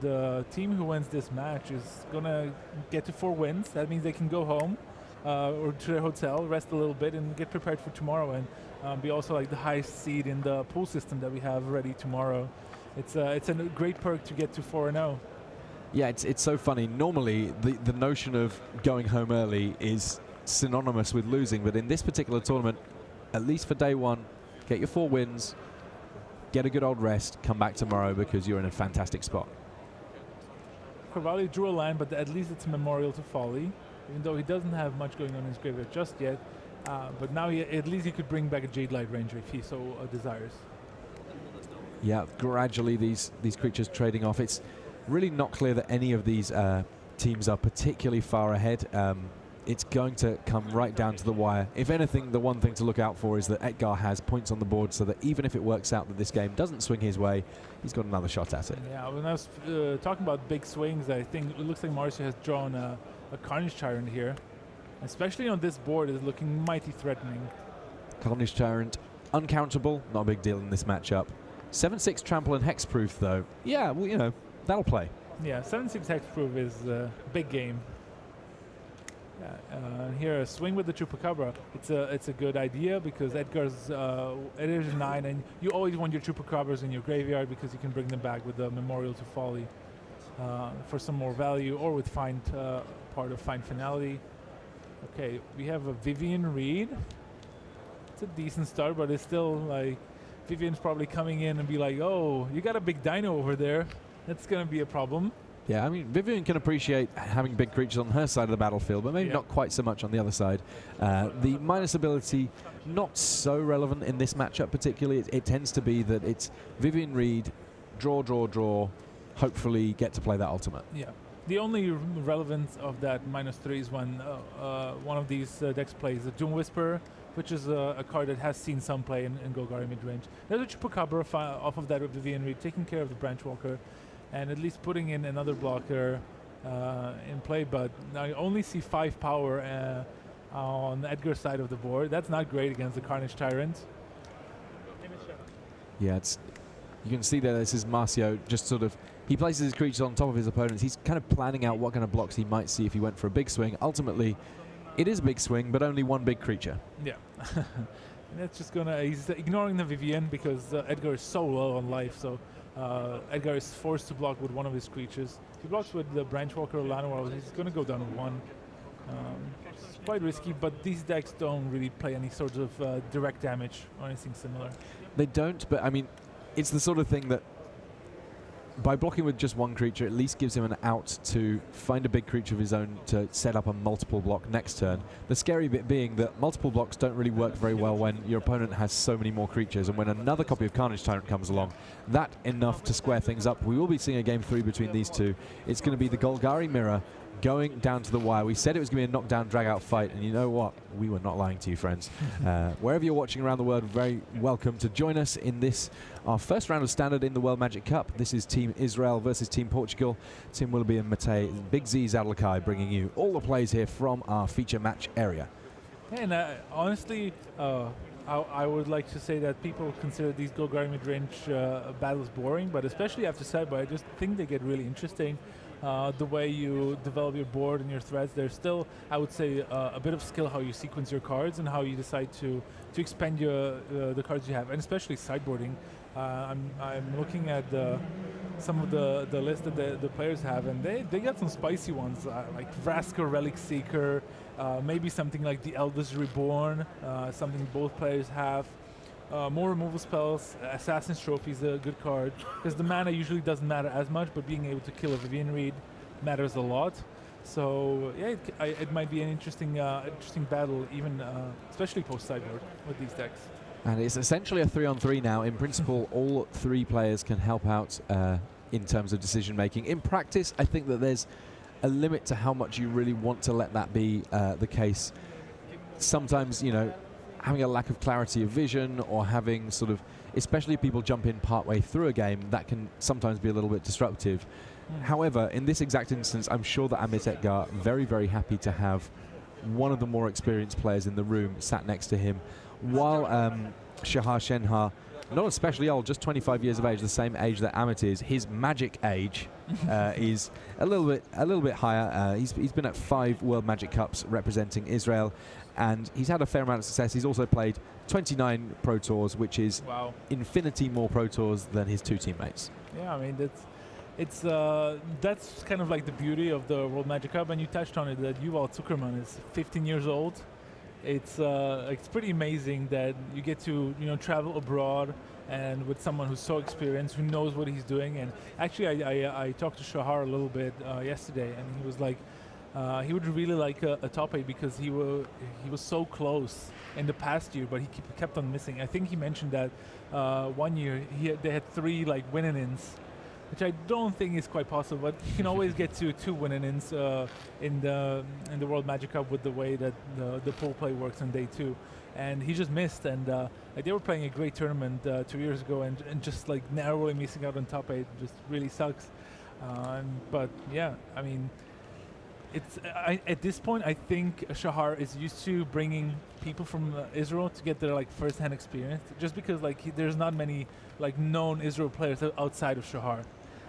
Speaker 2: the team who wins this match is gonna get to 4 wins. That means they can go home or to their hotel, rest a little bit, and get prepared for tomorrow, and be also like the highest seed in the pool system that we have ready tomorrow. It's a great perk to get to 4-0.
Speaker 1: Yeah, it's so funny. Normally, the notion of going home early is synonymous with losing, but in this particular tournament, at least for day 1, get your 4 wins, get a good old rest, come back tomorrow because you're in a fantastic spot.
Speaker 2: Corvalli drew a land, but at least it's a memorial to Folly, even though he doesn't have much going on in his graveyard just yet. But now at least he could bring back a Jade Light Ranger if he so desires.
Speaker 1: Yeah, gradually these creatures trading off. It's really not clear that any of these teams are particularly far ahead. It's going to come right down to the wire. If anything, the one thing to look out for is that Edgar has points on the board, so that even if it works out that this game doesn't swing his way, he's got another shot at it.
Speaker 2: Yeah, when I was talking about big swings, I think it looks like Marcio has drawn a Carnage Tyrant here. Especially on this board, is looking mighty threatening.
Speaker 1: Carnage Tyrant, uncountable, not a big deal in this matchup. 7/6 trample and hexproof, though. Yeah, well, you know, that'll play.
Speaker 2: Yeah, 7/6 hexproof is a big game. Here, a swing with the Chupacabra. It's a good idea because Edgar's it is 9, and you always want your Chupacabras in your graveyard because you can bring them back with the Memorial to Folly for some more value, or with Find part of Find Finality. Okay, we have a Vivian Reed. It's a decent start, but it's still like Vivian's probably coming in and be like, "Oh, you got a big dino over there. That's gonna be a problem."
Speaker 1: Yeah, I mean, Vivian can appreciate having big creatures on her side of the battlefield, but maybe not quite so much on the other side. The minus ability, not so relevant in this matchup particularly. It tends to be that it's Vivian Reed, draw, draw, draw, hopefully get to play that ultimate.
Speaker 2: Yeah. The only relevance of that -3 is when one of these decks plays a Doom Whisperer, which is a card that has seen some play in Golgari midrange. There's a Chupacabra off of that with Vivian Reed, taking care of the Branchwalker, and at least putting in another blocker in play, but I only see 5 power on Edgar's side of the board. That's not great against the Carnage Tyrant.
Speaker 1: Yeah, you can see there, this is Marcio just sort of, he places his creatures on top of his opponents. He's kind of planning out what kind of blocks he might see if he went for a big swing. Ultimately, it is a big swing, but only one big creature.
Speaker 2: Yeah. And that's just gonna, he's ignoring the Vivian because Edgar is so low on life, so Edgar is forced to block with one of his creatures. If he blocks with the Branchwalker or Llanowar, he's going to go down to 1. It's quite risky, but these decks don't really play any sort of direct damage or anything similar.
Speaker 1: They don't, but I mean, it's the sort of thing that by blocking with just one creature, at least gives him an out to find a big creature of his own to set up a multiple block next turn. The scary bit being that multiple blocks don't really work very well when your opponent has so many more creatures, and when another copy of Carnage Tyrant comes along, that enough to square things up. We will be seeing a game 3 between these two. It's going to be the Golgari Mirror going down to the wire. We said it was going to be a knockdown, drag-out fight, and you know what? We were not lying to you, friends. Wherever you're watching around the world, very welcome to join us in this, our first round of Standard in the World Magic Cup. This is Team Israel versus Team Portugal. Tim Willoughby and Matej, Big Z Zadelkai bringing you all the plays here from our feature match area.
Speaker 2: And honestly, I would like to say that people consider these Golgari mid-range battles boring, but especially after Sideboard, I just think they get really interesting. The way you develop your board and your threads, there's still, I would say, a bit of skill how you sequence your cards and how you decide to expend the cards you have, and especially sideboarding. I'm looking at some of the list that the players have, and they got some spicy ones, like Vraska Relic Seeker, maybe something like the Eldest Reborn, something both players have. More removal spells. Assassin's Trophy is a good card because the mana usually doesn't matter as much, but being able to kill a Vivian Reed matters a lot. So yeah, it might be an interesting battle, even especially post sideboard with these decks.
Speaker 1: And it's essentially a 3-on-3 now. In principle, all 3 players can help out in terms of decision making. In practice, I think that there's a limit to how much you really want to let that be the case. Sometimes, you know, having a lack of clarity of vision, or having sort of, especially if people jump in partway through a game, that can sometimes be a little bit disruptive. However, in this exact instance, I'm sure that Amit Edgar very, very happy to have one of the more experienced players in the room sat next to him, while Shahar Shenhar, not especially old, just 25 years of age, the same age that Amit is. His magic age is a little bit higher. He's been at 5 World Magic Cups representing Israel, and he's had a fair amount of success. He's also played 29 Pro Tours, which is infinity more Pro Tours than his 2 teammates.
Speaker 2: Yeah, I mean that's kind of like the beauty of the World Magic Cup, and you touched on it that Yuval Zuckerman is 15 years old. It's pretty amazing that you get to travel abroad and with someone who's so experienced, who knows what he's doing. And actually, I talked to Shahar a little bit yesterday, and he was like, he would really like a top 8 because he was so close in the past year, but he kept on missing. I think he mentioned that one year they had 3 like win-ins, which I don't think is quite possible, but you can always get to 2 win-ins in the World Magic Cup with the way that the pool play works on day 2. And he just missed, and like they were playing a great tournament 2 years ago, and just like narrowly missing out on top 8 just really sucks. But yeah, I mean, at this point, I think Shahar is used to bringing people from Israel to get their like first-hand experience, just because like there's not many like known Israel players outside of Shahar.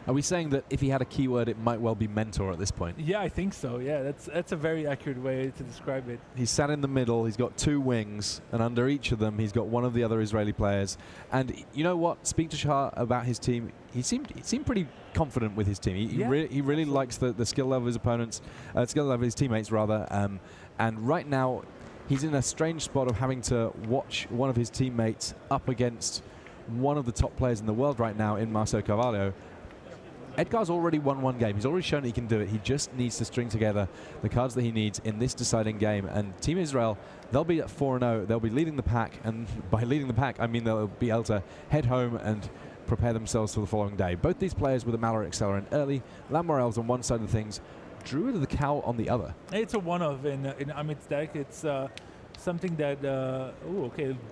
Speaker 1: Are we saying that if he had a keyword, it might well be mentor at this point?
Speaker 2: Yeah, I think so. Yeah, that's a very accurate way to describe it.
Speaker 1: He's sat in the middle. He's got 2 wings, and under each of them, he's got one of the other Israeli players. And you know what? Speak to Shahar about his team. He seemed pretty confident with his team. He really likes the skill level of his opponents, skill level of his teammates rather. And right now, he's in a strange spot of having to watch one of his teammates up against one of the top players in the world right now in Marcel Carvalho. Edgar's already won 1 game. He's already shown he can do it. He just needs to string together the cards that he needs in this deciding game. And Team Israel, they'll be at 4-0. They'll be leading the pack. And by leading the pack, I mean they'll be able to head home and prepare themselves for the following day. Both these players with a Mallory Accelerant early, Landmore Elves on one side of things, Druid of the Cowl on the other.
Speaker 2: It's a one-of in Amit's deck. It's something that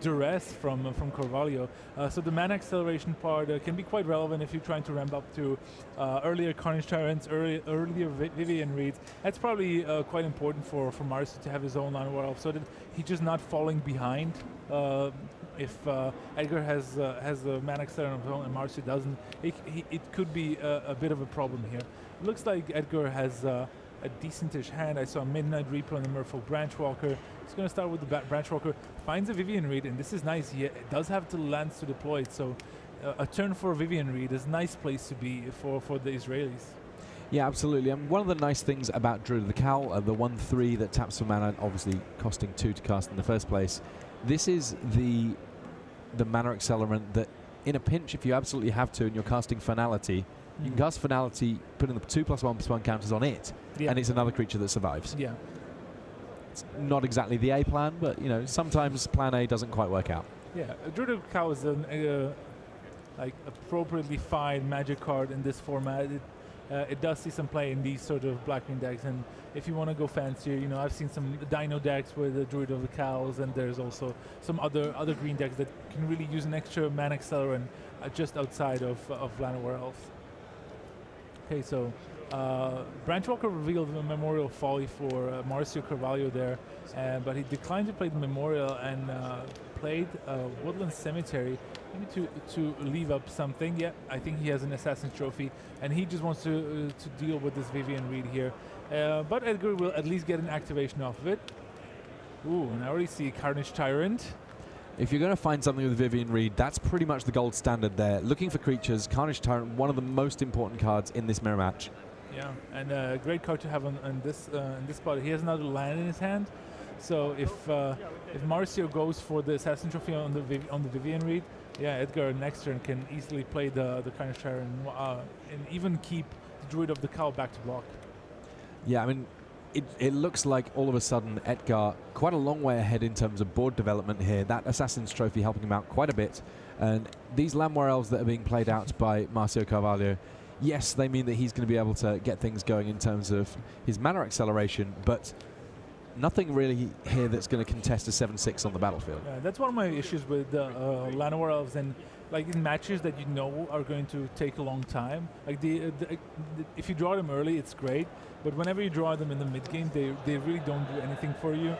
Speaker 2: duress from Carvalho. So the mana acceleration part can be quite relevant if you're trying to ramp up to earlier Carnage Tyrants, earlier Vivian Reeds. That's probably quite important for Marcy to have his own line of so that he's just not falling behind. If Edgar has a mana accelerant of his own and Marcy doesn't, it could be a bit of a problem here. It looks like Edgar has a decentish hand. I saw Midnight Reaper on the Merfolk Branchwalker. He's going to start with the Branchwalker, finds a Vivian Reed, and this is nice. He does have the lands to deploy it, so a turn for Vivian Reed is a nice place to be for the Israelis.
Speaker 1: Yeah, absolutely. And one of the nice things about Druid of the Cowl, the 1/3 that taps for mana, obviously costing 2 to cast in the first place, this is the mana accelerant that, in a pinch, if you absolutely have to and you're casting Finality, You can cast Finality, put in the 2+1/+1 counters on it, and it's another creature that survives.
Speaker 2: Yeah.
Speaker 1: It's not exactly the A plan, but you know, sometimes plan A doesn't quite work out.
Speaker 2: Yeah, Druid of Cow is an like appropriately fine magic card in this format. It does see some play in these sort of black-green decks, and if you want to go fancier, you know, I've seen some Dino decks with the Druid of the Cows, and there's also some other green decks that can really use an extra mana accelerant just outside of Llanowar Elves. Okay, so Branchwalker revealed the Memorial Folly for Marcio Carvalho there, but he declined to play the Memorial and played Woodland Cemetery, maybe to leave up something. Yeah, I think he has an Assassin's Trophy, and he just wants to deal with this Vivian Reed here. But Edgar will at least get an activation off of it. Ooh, and I already see Carnage Tyrant.
Speaker 1: If you're going to find something with Vivian Reed, that's pretty much the gold standard there. Looking for creatures, Carnage Tyrant, one of the most important cards in this mirror match.
Speaker 2: Yeah, and a great card to have in this spot. He has another land in his hand, so if Marcio goes for the Assassin Trophy on the Vivian Reed, yeah, Edgar next turn can easily play the Carnage Tyrant and even keep the Druid of the Cow back to block. Yeah,
Speaker 1: I mean, it looks like all of a sudden Edgar quite a long way ahead in terms of board development here. That Assassin's Trophy helping him out quite a bit. And these Llanowar Elves that are being played out by Marcio Carvalho, yes, they mean that he's going to be able to get things going in terms of his mana acceleration, but nothing really here that's going to contest a 7/6 on the battlefield.
Speaker 2: Yeah, that's one of my issues with Llanowar Elves, and like in matches that you know are going to take a long time. Like if you draw them early, it's great, but whenever you draw them in the mid game, they really don't do anything for you.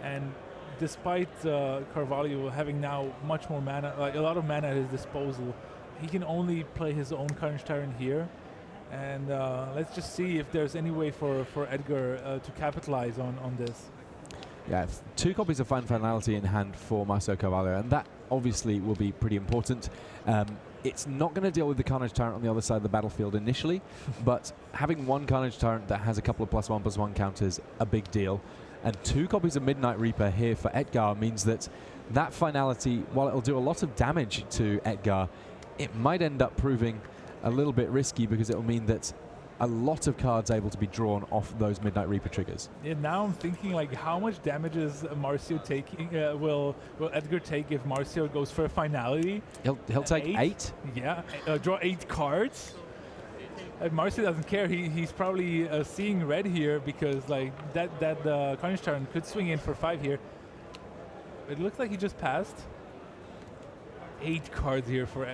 Speaker 2: And despite Carvalho having now much more mana, like a lot of mana at his disposal, he can only play his own Carnage Tyrant here. And let's just see if there's any way for Edgar to capitalize on this.
Speaker 1: Yeah, 2 copies of Fine Finality in hand for Marcio Carvalho, and that obviously will be pretty important. It's not going to deal with the Carnage Tyrant on the other side of the battlefield initially, but having 1 Carnage Tyrant that has a couple of +1/+1 counters, a big deal. And 2 copies of Midnight Reaper here for Edgar means that that Finality, while it'll do a lot of damage to Edgar, it might end up proving a little bit risky because it'll mean that a lot of cards able to be drawn off those Midnight Reaper triggers.
Speaker 2: Yeah, now I'm thinking like how much damage is Marcio taking? Will Edgar take if Marcio goes for a Finality?
Speaker 1: He'll take 8.
Speaker 2: Yeah, draw 8 cards. Marcio doesn't care. He's probably seeing red here because like that Carnage Tyrant could swing in for 5 here. It looks like he just passed. 8 cards here for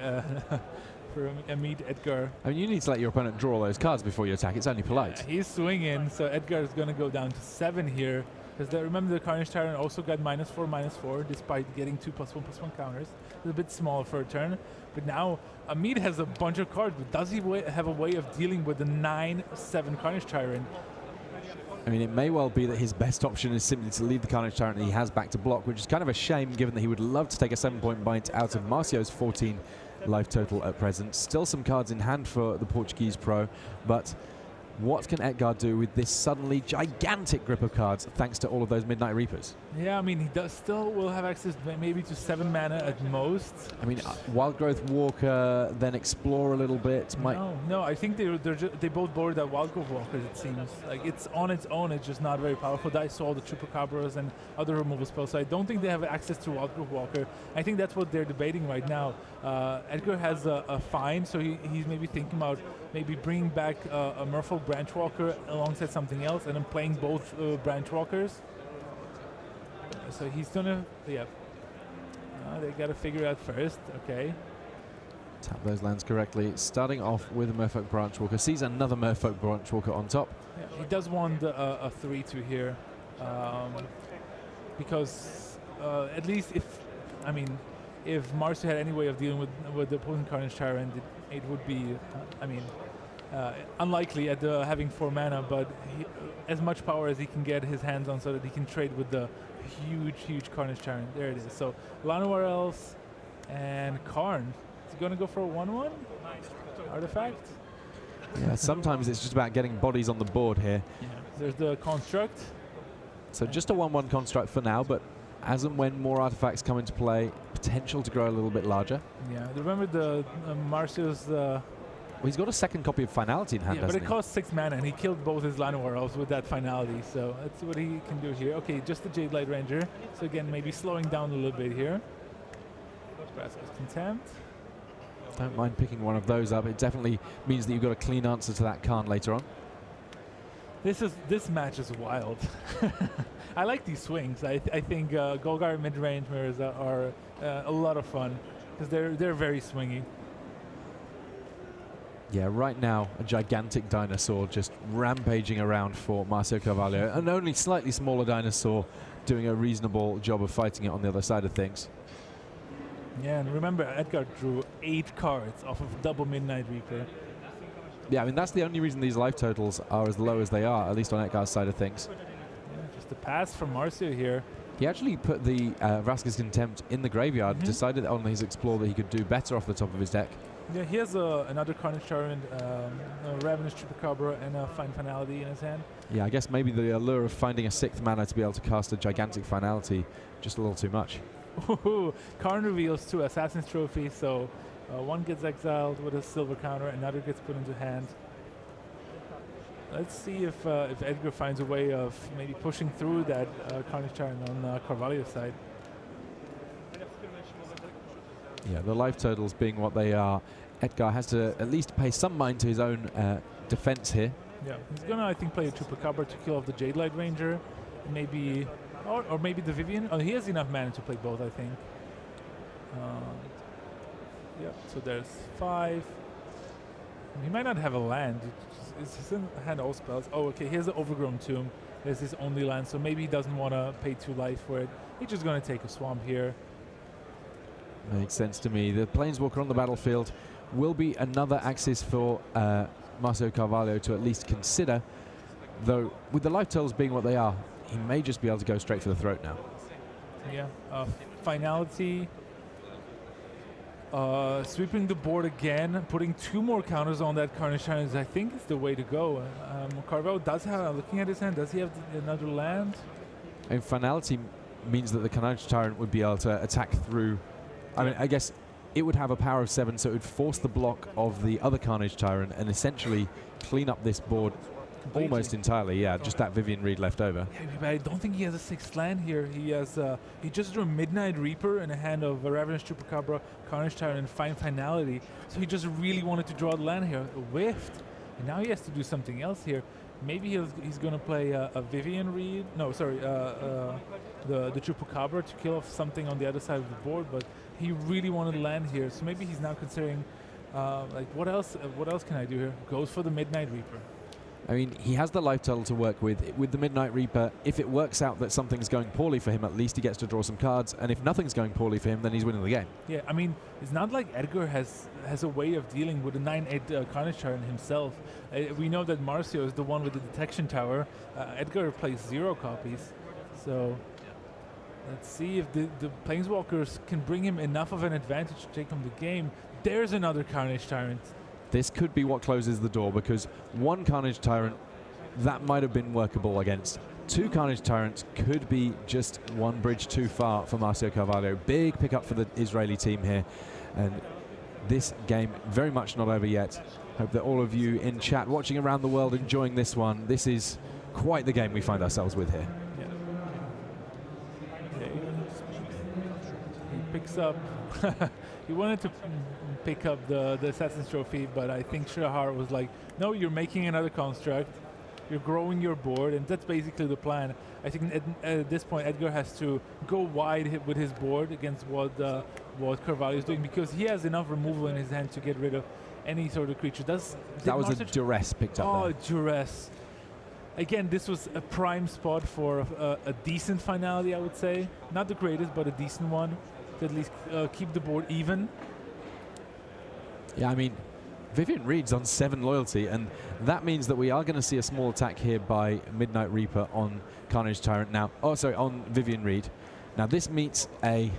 Speaker 2: Amit Edgar.
Speaker 1: I mean, you need to let your opponent draw all those cards before you attack. It's only polite.
Speaker 2: Yeah, he's swinging, so Edgar is going to go down to 7 here. Because remember, the Carnage Tyrant also got -4/-4, despite getting 2 +1/+1 counters. It's a bit small for a turn. But now, Amit has a bunch of cards, but does he have a way of dealing with the 9/7 Carnage Tyrant?
Speaker 1: I mean, it may well be that his best option is simply to leave the Carnage Tyrant that he has back to block, which is kind of a shame given that he would love to take a 7-point bite out of Marcio's 14 life total at present. Still some cards in hand for the Portuguese pro, but what can Edgar do with this suddenly gigantic grip of cards thanks to all of those Midnight Reapers?
Speaker 2: Yeah, I mean, he will have access maybe to 7 mana at most.
Speaker 1: I mean, Wild Growth Walker, then Explore a little bit.
Speaker 2: No, I think they both board that Wild Growth Walker, it seems. Like, it's on its own, it's just not very powerful. I saw the Chupacabras and other removal spells, so I don't think they have access to Wild Growth Walker. I think that's what they're debating right now. Edgar has a fine, so he's maybe thinking about maybe bringing back a Merfolk Branchwalker alongside something else, and then playing both Branchwalkers. So he's gonna, yeah. They gotta figure out first. Okay.
Speaker 1: Tap those lands correctly. Starting off with a Merfolk Branchwalker, sees another Merfolk Branchwalker on top.
Speaker 2: Yeah, he does want a 3/2 here, because at least if Marcio had any way of dealing with the opposing Carnage Tyrant, it would be, unlikely at having 4 mana, but as much power as he can get his hands on so that he can trade with the huge Carnage Tyrant. There it is. So Llanowar Elves and Karn. Is he going to go for a 1/1 artifact?
Speaker 1: Yeah, sometimes it's just about getting bodies on the board here.
Speaker 2: Yeah. There's the construct.
Speaker 1: So just a 1/1 construct for now, but as and when more artifacts come into play, potential to grow a little bit larger.
Speaker 2: Yeah, remember the Marcio's
Speaker 1: Well, he's got a second copy of Finality in hand,
Speaker 2: Yeah, but
Speaker 1: hasn't
Speaker 2: it
Speaker 1: he?
Speaker 2: costs 6 mana, and he killed both his Llanowar elves with that Finality, so that's what he can do here. Okay, just the Jade Light Ranger. So again, maybe slowing down a little bit here. Vraska's Contempt.
Speaker 1: Don't mind picking one of those up. It definitely means that you've got a clean answer to that Khan later on.
Speaker 2: This match is wild. I like these swings. I think Golgari mid-range mirrors are a lot of fun because they're very swingy.
Speaker 1: Yeah, right now a gigantic dinosaur just rampaging around for Marcio Carvalho, an only slightly smaller dinosaur doing a reasonable job of fighting it on the other side of things.
Speaker 2: Yeah, and remember Edgar drew 8 cards off of double Midnight Reaper.
Speaker 1: Yeah, I mean that's the only reason these life totals are as low as they are, at least on Edgar's side of things.
Speaker 2: Yeah, just a pass from Marcio here.
Speaker 1: He actually put the Vraska's Contempt in the graveyard, decided on his Explore that he could do better off the top of his deck.
Speaker 2: Yeah, he has another Carnage Tyrant, a Ravenous Chupacabra, and a Fine Finality in his hand.
Speaker 1: Yeah, I guess maybe the allure of finding a 6th mana to be able to cast a gigantic Finality just a little too much.
Speaker 2: Ooh, Karn reveals 2 Assassin's Trophies, so one gets exiled with a silver counter, another gets put into hand. Let's see if Edgar finds a way of maybe pushing through that Carnage Tyrant on Carvalho's side.
Speaker 1: Yeah, the life totals being what they are, Edgar has to at least pay some mind to his own defense here.
Speaker 2: Yeah, he's gonna, I think, play a Chupacabra to kill off the Jade Light Ranger, maybe, or maybe the Vivian. Oh, he has enough mana to play both, I think. Yeah, so there's 5. He might not have a land. It's his hand all spells. Oh, okay, here's the Overgrown Tomb. There's his only land, so maybe he doesn't want to pay 2 life for it. He's just gonna take a swamp here.
Speaker 1: Makes sense to me. The Planeswalker on the battlefield will be another axis for Marcio Carvalho to at least consider, though with the life totals being what they are, he may just be able to go straight for the throat now.
Speaker 2: Yeah, Finality. Sweeping the board again, putting 2 more counters on that Carnage Tyrant, I think is the way to go. Carvalho does have, looking at his hand, does he have another land?
Speaker 1: And Finality means that the Carnage Tyrant would be able to attack through. I mean, I guess it would have a power of 7, so it would force the block of the other Carnage Tyrant and essentially clean up this board completely. Almost entirely. Yeah, just that Vivian Reed left over.
Speaker 2: Yeah, but I don't think he has a 6th land here. He has he just drew a Midnight Reaper in a hand of a Ravenous Chupacabra, Carnage Tyrant, and Fine Finality. So he just really wanted to draw the land here. Whiffed. And now he has to do something else here. Maybe he's going to play a Vivian Reed. No, sorry, the Chupacabra to kill off something on the other side of the board. But he really wanted to land here, so maybe he's now considering, like, what else can I do here? Goes for the Midnight Reaper.
Speaker 1: I mean, he has the life total to work with. With the Midnight Reaper, if it works out that something's going poorly for him, at least he gets to draw some cards. And if nothing's going poorly for him, then he's winning the game.
Speaker 2: Yeah, I mean, it's not like Edgar has a way of dealing with the 9/8 Carnage Tyrant himself. We know that Marcio is the one with the Detection Tower. Edgar plays 0 copies. So let's see if the Planeswalkers can bring him enough of an advantage to take him the game. There's another Carnage Tyrant.
Speaker 1: This could be what closes the door, because 1 Carnage Tyrant, that might have been workable against. 2 Carnage Tyrants could be just 1 bridge too far for Marcio Carvalho. Big pickup for the Israeli team here. And this game very much not over yet. Hope that all of you in chat watching around the world enjoying this one. This is quite the game we find ourselves with here.
Speaker 2: Yeah. Okay. He picks up... He wanted to pick up the Assassin's Trophy, but I think Shahar was like, no, you're making another construct, you're growing your board, and that's basically the plan. I think at this point Edgar has to go wide with his board against what Carvalho is doing, because he has enough removal in his hand to get rid of any sort of creature.
Speaker 1: That was a duress picked up.
Speaker 2: Oh, duress. Again, this was a prime spot for a decent Finality, I would say. Not the greatest, but a decent one. To at least keep the board even.
Speaker 1: Yeah, I mean, Vivian Reed's on 7 loyalty, and that means that we are going to see a small attack here by Midnight Reaper on Carnage Tyrant now. Oh, sorry, on Vivian Reed. Now, this meets a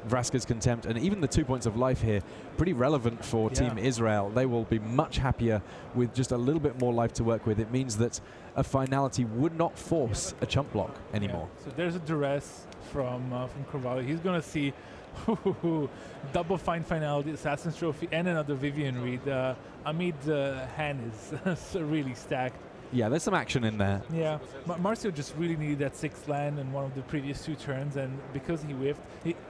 Speaker 1: Vraska's Contempt and even the 2 points of life here, pretty relevant for Team Israel. They will be much happier with just a little bit more life to work with. It means that a finality would not force a chump block anymore.
Speaker 2: So there's a duress from Carvalho. He's going to see double finality, Assassin's Trophy, and another Vivian Reed. Amid's hand is really stacked.
Speaker 1: Yeah, there's some action in there.
Speaker 2: Yeah, Marcio just really needed that 6th land in one of the previous 2 turns, and because he whiffed,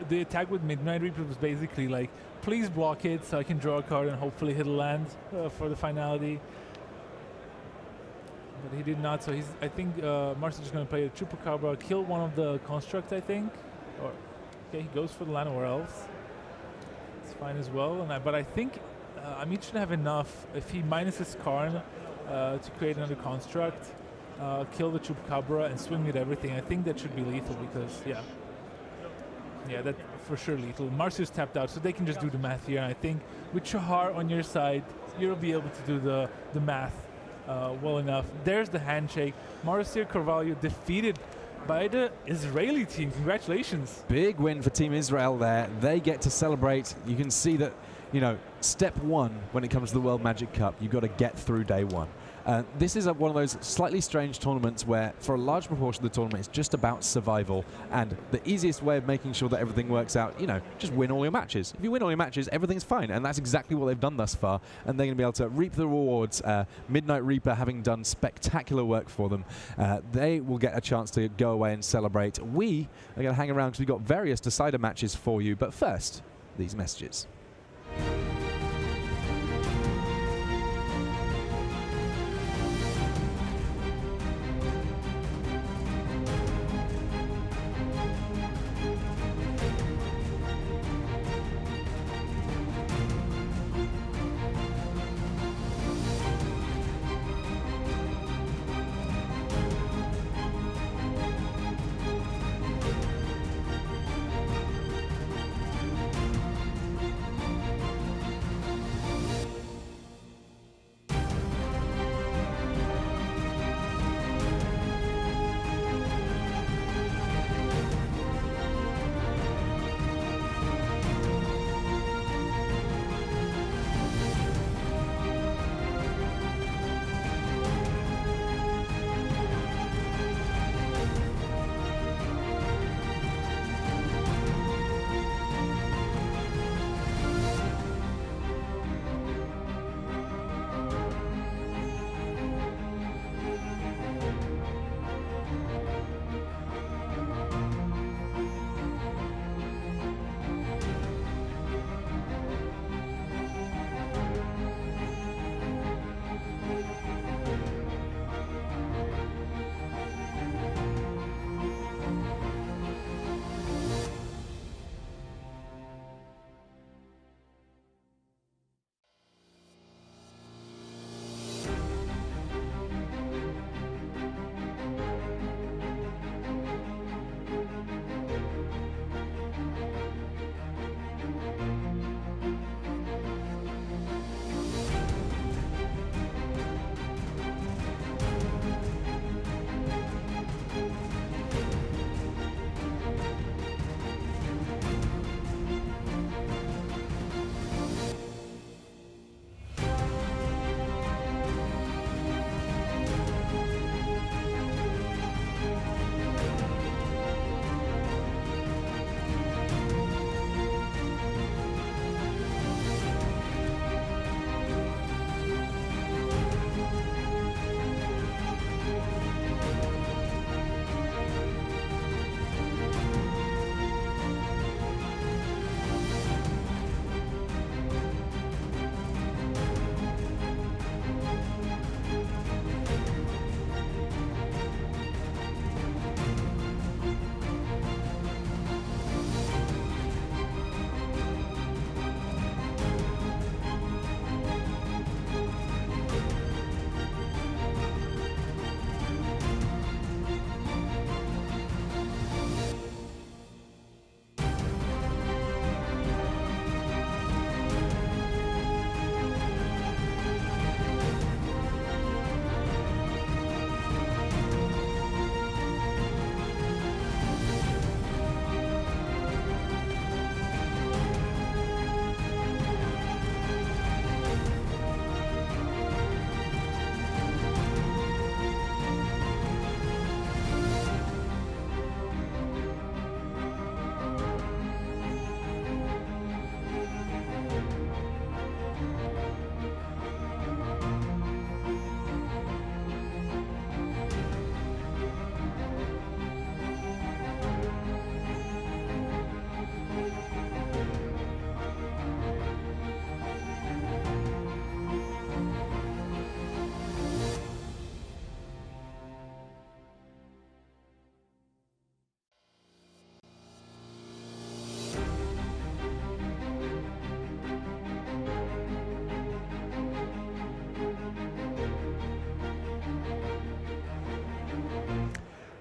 Speaker 2: the attack with Midnight Reaper was basically like, please block it so I can draw a card and hopefully hit a land for the finality. But he did not, so I think Marcio's just going to play a Chupacabra, kill one of the constructs, I think. Or, okay, he goes for the land or else. It's fine as well. But I think Amit should have enough if he minuses Karn to create another construct, kill the Chupacabra, and swing with everything. I think that should be lethal because, yeah, that for sure lethal. Marcio's tapped out, so they can just do the math here. And I think with Shahar on your side, you'll be able to do the math well enough. There's the handshake. Marcio Carvalho defeated by the Israeli team. Congratulations.
Speaker 1: Big win for Team Israel there. They get to celebrate. You can see that, you know, step 1 when it comes to the World Magic Cup, you've got to get through day 1. This is one of those slightly strange tournaments where, for a large proportion of the tournament, it's just about survival. And the easiest way of making sure that everything works out, you know, just win all your matches. If you win all your matches, everything's fine. And that's exactly what they've done thus far. And they're going to be able to reap the rewards. Midnight Reaper having done spectacular work for them. They will get a chance to go away and celebrate. We are going to hang around because we've got various decider matches for you. But first, these messages.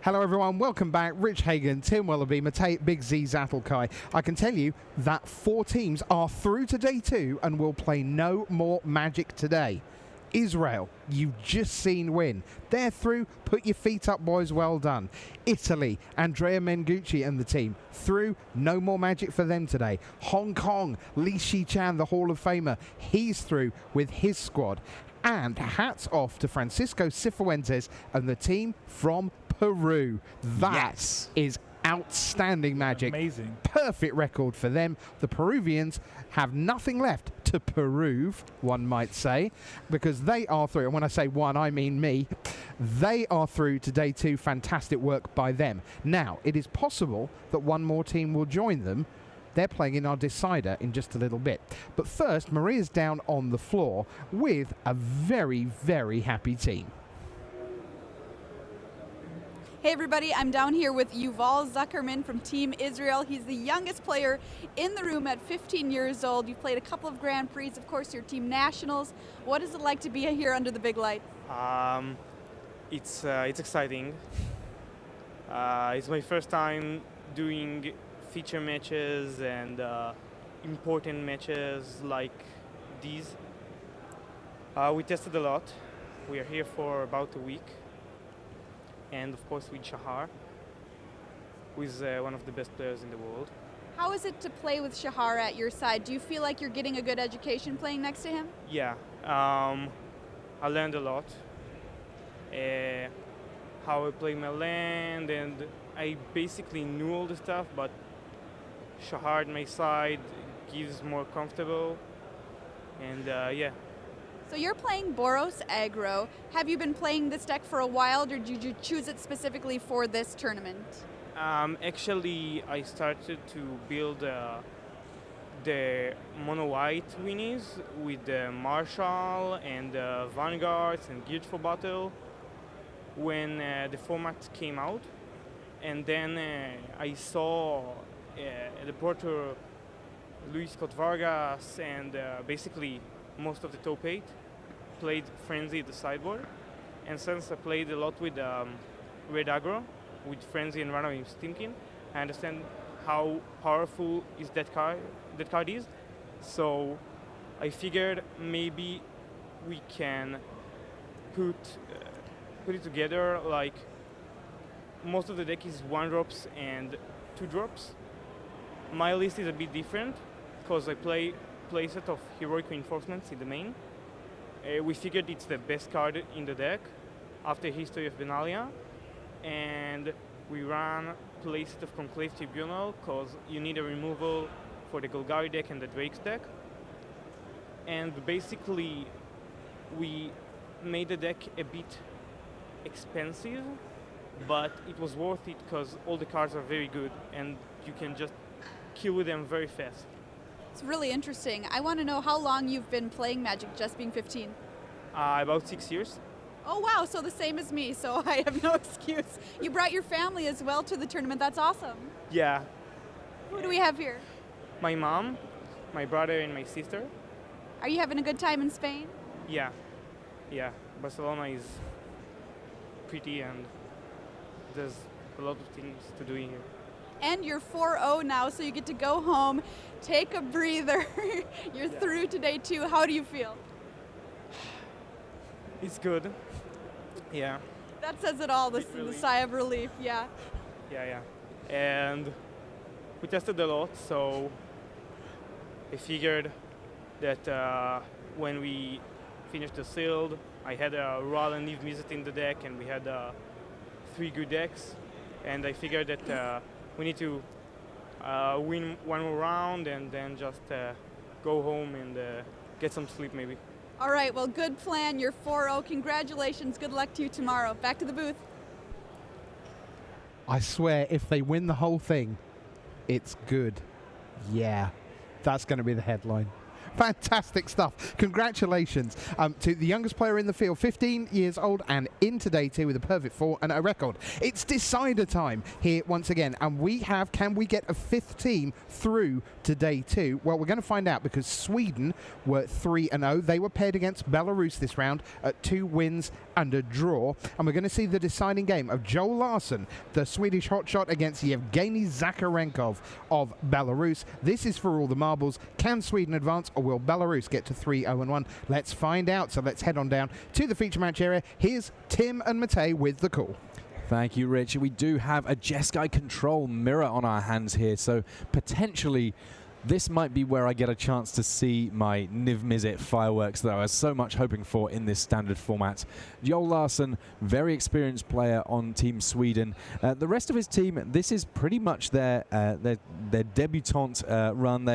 Speaker 3: Hello everyone, welcome back. Rich Hagan, Tim Willoughby, Matej Big Z Zatlkai. I can tell you that 4 teams are through to day 2 and will play no more Magic today. Israel, you've just seen win. They're through. Put your feet up, boys. Well done. Italy, Andrea Mengucci and the team through. No more Magic for them today. Hong Kong, Li Shichan, the Hall of Famer. He's through with his squad. And hats off to Francisco Cifuentes and the team from Peru. That is outstanding Magic.
Speaker 2: Amazing.
Speaker 3: Perfect record for them. The Peruvians have nothing left to prove, one might say, because they are through. And when I say one, I mean me. They are through to day 2. Fantastic work by them. Now, it is possible that one more team will join them. They're playing in our decider in just a little bit. But first, Maria's down on the floor with a very, very happy team.
Speaker 4: Hey everybody, I'm down here with Yuval Zuckerman from Team Israel. He's the youngest player in the room at 15 years old. You've played a couple of Grand Prix, of course, your team nationals. What is it like to be here under the big lights?
Speaker 5: It's exciting. It's my first time doing feature matches and important matches like these. We tested a lot. We are here for about a week. And of course with Shahar, who is one of the best players in the world.
Speaker 4: How is it to play with Shahar at your side? Do you feel like you're getting a good education playing next to him?
Speaker 5: Yeah, I learned a lot. How I play my land, and I basically knew all the stuff, but Shahar at my side gives more comfortable, and yeah.
Speaker 4: So you're playing Boros Aggro. Have you been playing this deck for a while, or did you choose it specifically for this tournament?
Speaker 5: Actually, I started to build the mono-white winis with the Marshall and Vanguards and Geared for Battle when the format came out. And then I saw the Porter Luis Scott Vargas and basically most of the top 8 played Frenzy at the sideboard. And since I played a lot with Red Aggro, with Frenzy and Random Stinking, I understand how powerful is that card is. So I figured maybe we can put it together. Like most of the deck is 1-drops and 2-drops. My list is a bit different because I play set of Heroic Reinforcements in the main. We figured it's the best card in the deck after History of Benalia, and we ran playset of Conclave Tribunal because you need a removal for the Golgari deck and the Drake's deck. And basically we made the deck a bit expensive, but it was worth it because all the cards are very good and you can just kill with them very fast.
Speaker 4: It's really interesting. I want to know how long you've been playing Magic, just being 15.
Speaker 5: About 6 years.
Speaker 4: Oh wow, so the same as me, so I have no excuse. You brought your family as well to the tournament. That's awesome.
Speaker 5: Yeah.
Speaker 4: Who do we have here?
Speaker 5: My mom, my brother, and my sister.
Speaker 4: Are you having a good time in Spain?
Speaker 5: Yeah. Yeah. Barcelona is pretty and there's a lot of things to do here.
Speaker 4: And you're 4-0 now, so you get to go home, take a breather. You're through today too. How do you feel?
Speaker 5: It's good. Yeah.
Speaker 4: That says it all, the sigh of relief, yeah.
Speaker 5: Yeah. And we tested a lot, so I figured that when we finished the sealed, I had a Ral and Eve Mizzet in the deck, and we had 3 good decks. And I figured that we need to win one more round and then just go home and get some sleep maybe.
Speaker 4: All right, well, good plan. You're 4-0. Congratulations. Good luck to you tomorrow. Back to the booth.
Speaker 3: I swear, if they win the whole thing, it's good. Yeah, that's going to be the headline. Fantastic stuff. Congratulations to the youngest player in the field, 15 years old and into day 2 with a perfect 4 and a record. It's decider time here once again, and can we get a 5th team through to day 2? Well, we're going to find out, because Sweden were 3-0. They were paired against Belarus this round at 2 wins and a draw, and we're going to see the deciding game of Joel Larsson, the Swedish hotshot, against Yevgeny Zakharenkov of Belarus. This is for all the marbles. Can Sweden advance, or will Belarus get to 3-0-1? Let's find out. So let's head on down to the feature match area. Here's Tim and Matej with the call.
Speaker 1: Thank you, Rich. We do have a Jeskai control mirror on our hands here, so potentially this might be where I get a chance to see my Niv Mizzet fireworks that I was so much hoping for in this standard format. Joel Larsson, very experienced player on Team Sweden. The rest of his team, this is pretty much their debutante run.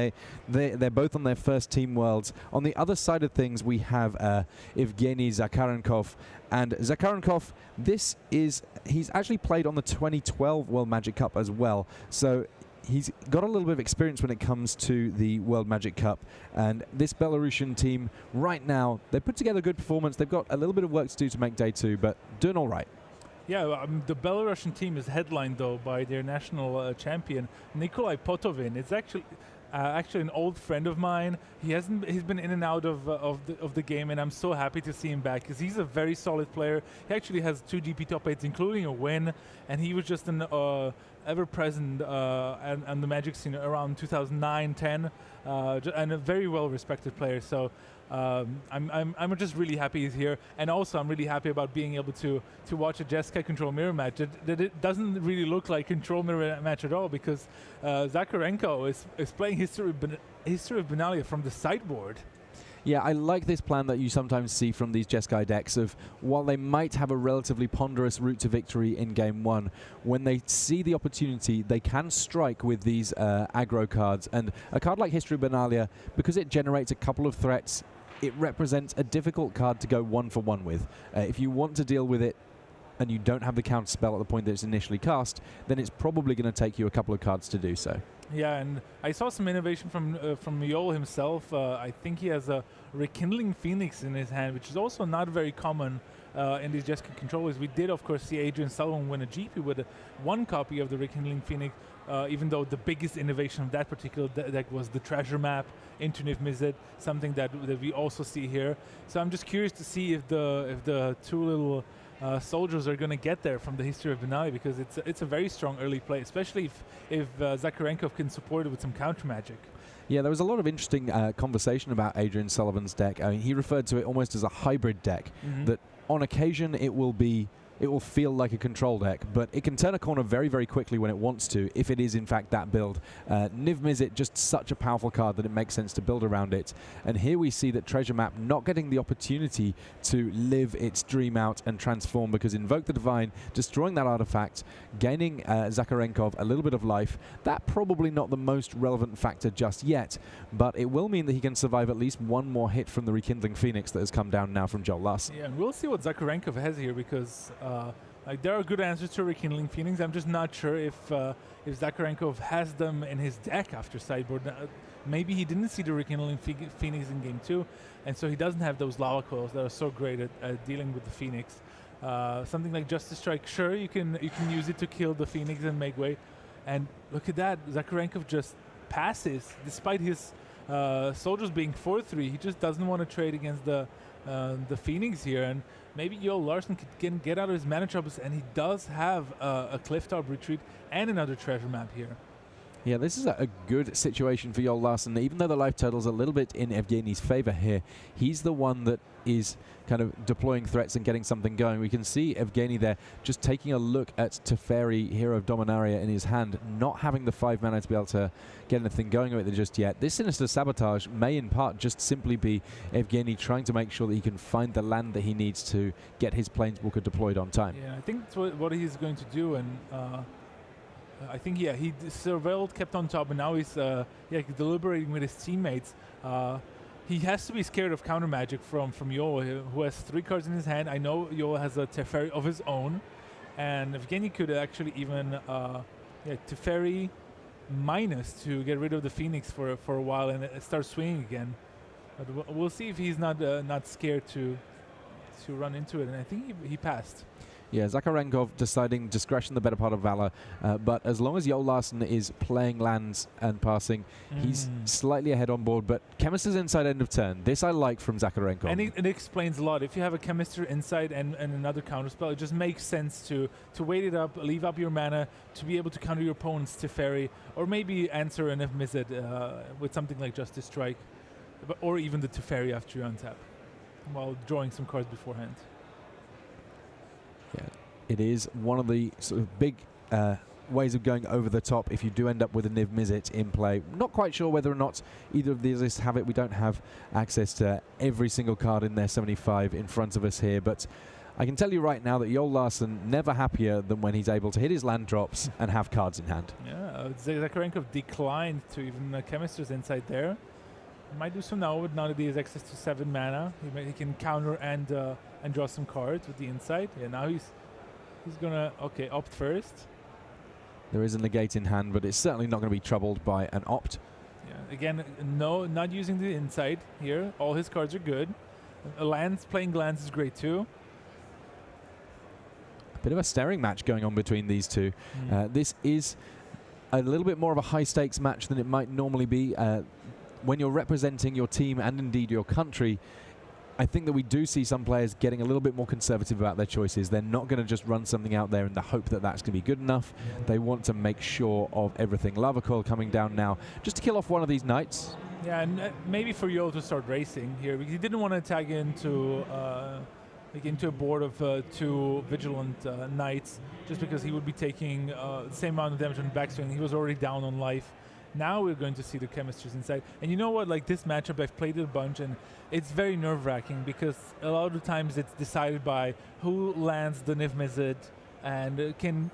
Speaker 1: They're both on their first Team Worlds. On the other side of things, we have Evgeny Zakharenkov. And Zakharenkov, he's actually played on the 2012 World Magic Cup as well. So he's got a little bit of experience when it comes to the World Magic Cup, and this Belarusian team right now, they put together a good performance. They've got a little bit of work to do to make day 2, but doing all right.
Speaker 2: Yeah, the Belarusian team is headlined though by their national champion Nikolai Potovin. It's actually an old friend of mine. He's been in and out of the game, and I'm so happy to see him back, because he's a very solid player. He actually has 2 GP top 8s, including a win, and he was just an ever-present and the Magic scene around 2009-10, and a very well-respected player. So I'm just really happy he's here, and also I'm really happy about being able to watch a Jeskai control mirror match. That it doesn't really look like control mirror match at all, because Zakharenko is playing History of Benalia from the sideboard.
Speaker 1: Yeah, I like this plan that you sometimes see from these Jeskai decks of, while they might have a relatively ponderous route to victory in game 1, when they see the opportunity, they can strike with these aggro cards. And a card like History of Benalia, because it generates a couple of threats, it represents a difficult card to go 1-for-1 with. If you want to deal with it and you don't have the counter spell at the point that it's initially cast, then it's probably going to take you a couple of cards to do so.
Speaker 2: Yeah, and I saw some innovation from Joel himself. I think he has a Rekindling Phoenix in his hand, which is also not very common in these Jeskai controllers. We did, of course, see Adrian Sullivan win a GP with one copy of the Rekindling Phoenix, even though the biggest innovation of that particular deck was the treasure map into Niv Mizzet, something that we also see here. So I'm just curious to see if the 2 little soldiers are going to get there from the History of Benalia, because it's a very strong early play, especially if Zakharenkov can support it with some counter magic.
Speaker 1: Yeah, there was a lot of interesting conversation about Adrian Sullivan's deck. I mean, he referred to it almost as a hybrid deck, that on occasion it will feel like a control deck, but it can turn a corner very, very quickly when it wants to, if it is in fact that build. Niv Mizzet, just such a powerful card that it makes sense to build around it. And here we see that Treasure Map not getting the opportunity to live its dream out and transform, because Invoke the Divine, destroying that artifact, gaining Zakharenkov a little bit of life, that probably not the most relevant factor just yet, but it will mean that he can survive at least one more hit from the Rekindling Phoenix that has come down now from Joel Larsson.
Speaker 2: Yeah, and we'll see what Zakharenkov has here, because there are good answers to Rekindling Phoenix. I'm just not sure if Zakharenkov has them in his deck after sideboard. Maybe he didn't see the Rekindling Phoenix in game 2, and so he doesn't have those lava coils that are so great at dealing with the Phoenix. Something like Justice Strike, sure, you can use it to kill the Phoenix and make way. And look at that, Zakharenkov just passes, despite his soldiers being 4-3. He just doesn't want to trade against the Phoenix here, and maybe Joel Larsson can get out of his mana troubles, and he does have a Clifftop retreat and another treasure map here.
Speaker 1: Yeah, this is a good situation for Joel Larsson. Even though the life total's a little bit in Evgeny's favor here, he's the one that is kind of deploying threats and getting something going. We can see Evgeny there just taking a look at Teferi, Hero of Dominaria, in his hand, not having the 5 mana to be able to get anything going with it just yet. This Sinister Sabotage may in part just simply be Evgeny trying to make sure that he can find the land that he needs to get his Planeswalker deployed on time.
Speaker 2: Yeah, I think that's what he's going to do, and I think, yeah, he surveilled, kept on top, and now he's deliberating with his teammates. He has to be scared of counter magic from Yoel, who has 3 cards in his hand. I know Yoel has a Teferi of his own, and Evgeny could actually even Teferi minus to get rid of the Phoenix for a while and start swinging again. But we'll see if he's not scared to to run into it, and I think he passed.
Speaker 1: Yeah, Zakharenkov deciding discretion the better part of valor, but as long as Joel Larsen is playing lands and passing, he's slightly ahead on board, but Chemist's inside end of turn. This I like from Zakharenkov.
Speaker 2: And it explains a lot. If you have a Chemistry inside and another counterspell, it just makes sense to wait it up, leave up your mana to be able to counter your opponent's Teferi, or maybe answer an Mizzet with something like Justice Strike, or even the Teferi after you untap, while drawing some cards beforehand.
Speaker 1: Yeah, it is one of the sort of big ways of going over the top if you do end up with a Niv Mizzet in play. Not quite sure whether or not either of these lists have it. We don't have access to every single card in their 75 in front of us here, but I can tell you right now that Joel Larsen never happier than when he's able to hit his land drops and have cards in hand.
Speaker 2: Yeah, Zakharenkov declined to even Chemist's inside there. He might do so now that he has access to 7 mana. He can counter and draw some cards with the inside. Yeah, now he's gonna opt first.
Speaker 1: There is a negate in hand, but it's certainly not going to be troubled by an opt.
Speaker 2: Yeah, again, no, not using the inside here. All his cards are good. Playing lands is great too.
Speaker 1: A bit of a staring match going on between these two. This is a little bit more of a high stakes match than it might normally be. When you're representing your team and indeed your country, I think that we do see some players getting a little bit more conservative about their choices. They're not going to just run something out there in the hope that that's going to be good enough. They want to make sure of everything. Lava Coil coming down now just to kill off one of these knights.
Speaker 2: Yeah, and maybe for Yo to start racing here, because he didn't want to tag into a board of 2 Vigilant Knights, just because he would be taking the same amount of damage on the backswing. He was already down on life. Now we're going to see the Chemistries inside. And you know what, like this matchup, I've played it a bunch, and it's very nerve-wracking because a lot of the times it's decided by who lands the Niv Mizzet and can,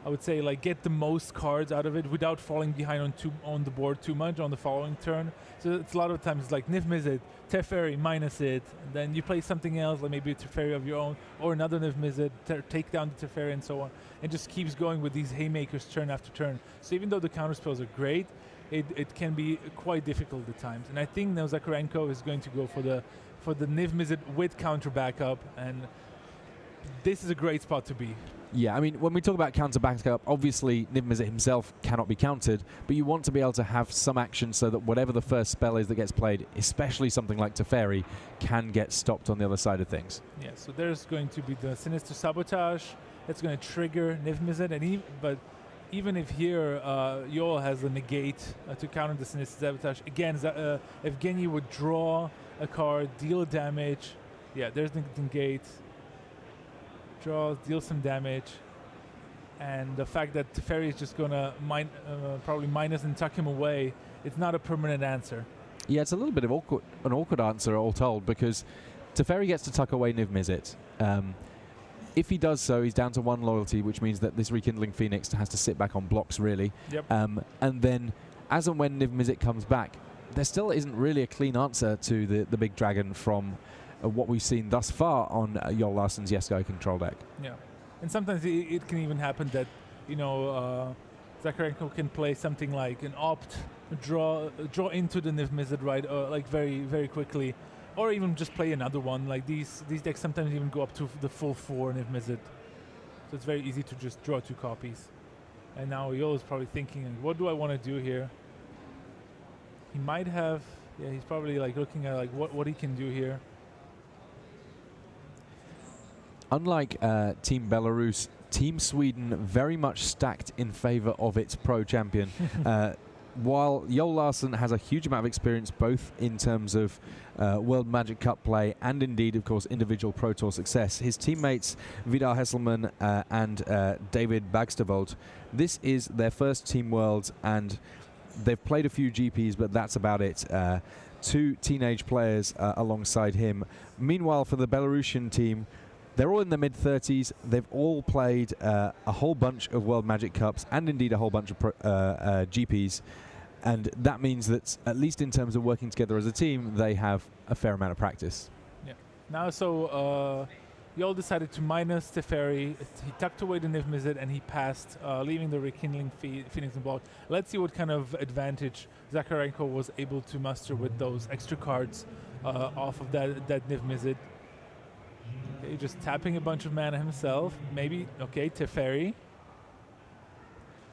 Speaker 2: I would say, like get the most cards out of it without falling behind on the board too much on the following turn. So it's a lot of times like Niv Mizzet, Teferi minus it, and then you play something else, like maybe a Teferi of your own, or another Niv Mizzet, take down the Teferi and so on. It just keeps going with these haymakers turn after turn. So even though the counterspells are great, it can be quite difficult at times. And I think now Zakharenkov is going to go for the Niv Mizzet with counter backup, and this is a great spot to be.
Speaker 1: Yeah, I mean, when we talk about counter backup, obviously Niv Mizzet himself cannot be countered, but you want to be able to have some action so that whatever the first spell is that gets played, especially something like Teferi, can get stopped on the other side of things.
Speaker 2: Yeah, so there's going to be the Sinister Sabotage. That's going to trigger Niv Mizzet, but even if here Yoel has a negate to counter the Sinister Sabotage, again, Evgeny would draw a card, deal damage. Yeah, there's the negate. Draw, deal some damage. And the fact that Teferi is just going to probably minus and tuck him away, it's not a permanent answer.
Speaker 1: Yeah, it's a little bit of an awkward answer all told, because Teferi gets to tuck away Niv Mizzet. If he does so, he's down to 1 loyalty, which means that this Rekindling Phoenix has to sit back on blocks, really.
Speaker 2: Yep.
Speaker 1: And then, as and when Niv Mizzet comes back, there still isn't really a clean answer to the big dragon from what we've seen thus far on Joel Larsen's Jeskai control deck.
Speaker 2: Yeah, and sometimes it can even happen that, Zakharenkov can play something like an opt, draw into the Niv Mizzet, right, like very, very quickly. Or even just play another one. Like these decks sometimes even go up to the full 4 Niv Mizzet. So it's very easy to just draw 2 copies. And now Yoel is probably thinking, what do I want to do here? He might have, he's probably like looking at like what he can do here.
Speaker 1: Unlike Team Belarus, Team Sweden very much stacked in favor of its pro champion. While Joel Larsen has a huge amount of experience both in terms of World Magic Cup play and indeed, of course, individual Pro Tour success, his teammates Vidar Hesselman and David Bagstervold, this is their first Team Worlds, and they've played a few GPs, but that's about it. 2 teenage players alongside him. Meanwhile, for the Belarusian team, they're all in their mid-30s. They've all played a whole bunch of World Magic Cups and indeed a whole bunch of GPs. And that means that, at least in terms of working together as a team, they have a fair amount of practice.
Speaker 2: Yeah. Now, so Yoel decided to minus Teferi. He tucked away the Niv Mizzet and he passed, leaving the Rekindling Phoenix in block. Let's see what kind of advantage Zakharenkov was able to muster with those extra cards off of that Niv Mizzet. just tapping a bunch of mana himself. Maybe, okay, Teferi.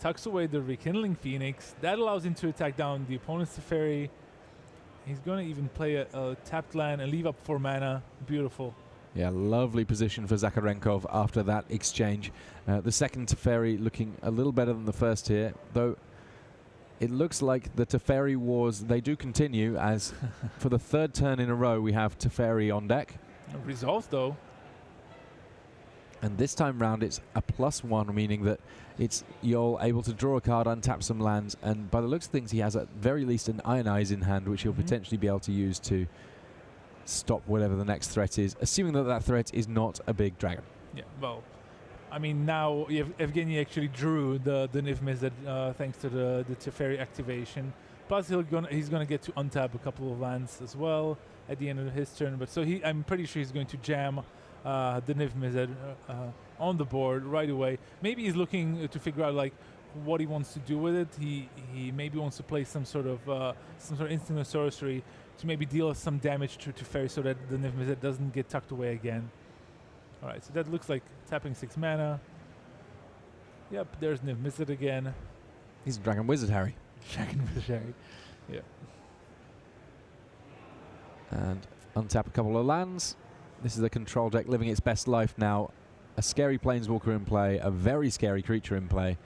Speaker 2: Tucks away the Rekindling Phoenix. That allows him to attack down the opponent's Teferi. He's going to even play a tapped land and leave up 4 mana. Beautiful.
Speaker 1: Yeah, lovely position for Zakharenkov after that exchange. The second Teferi looking a little better than the first here, though it looks like the Teferi wars, they do continue, as for the 3rd turn in a row we have Teferi on deck.
Speaker 2: Resolved, though.
Speaker 1: And this time round it's a +1, meaning that you're able to draw a card, untap some lands, and by the looks of things he has at very least an Ionize in hand, which he'll potentially be able to use to stop whatever the next threat is, assuming that that threat is not a big dragon.
Speaker 2: Yeah, well, I mean, now Evgeny actually drew the Niv Mizzet thanks to the Teferi activation. Plus, he's gonna get to untap a couple of lands as well at the end of his turn. But so I'm pretty sure he's going to jam the Niv Mizzet on the board right away. Maybe he's looking to figure out like what he wants to do with it. He maybe wants to play some sort of instant or sorcery to maybe deal some damage to Teferi so that the Niv Mizzet doesn't get tucked away again. All right, so that looks like tapping 6 mana. Yep, there's Niv Mizzet again.
Speaker 1: He's a Dragon Wizard, Harry.
Speaker 2: Dragon Wizard, Harry. Yeah.
Speaker 1: And untap a couple of lands. This is a control deck living its best life now. A scary Planeswalker in play, a very scary creature in play.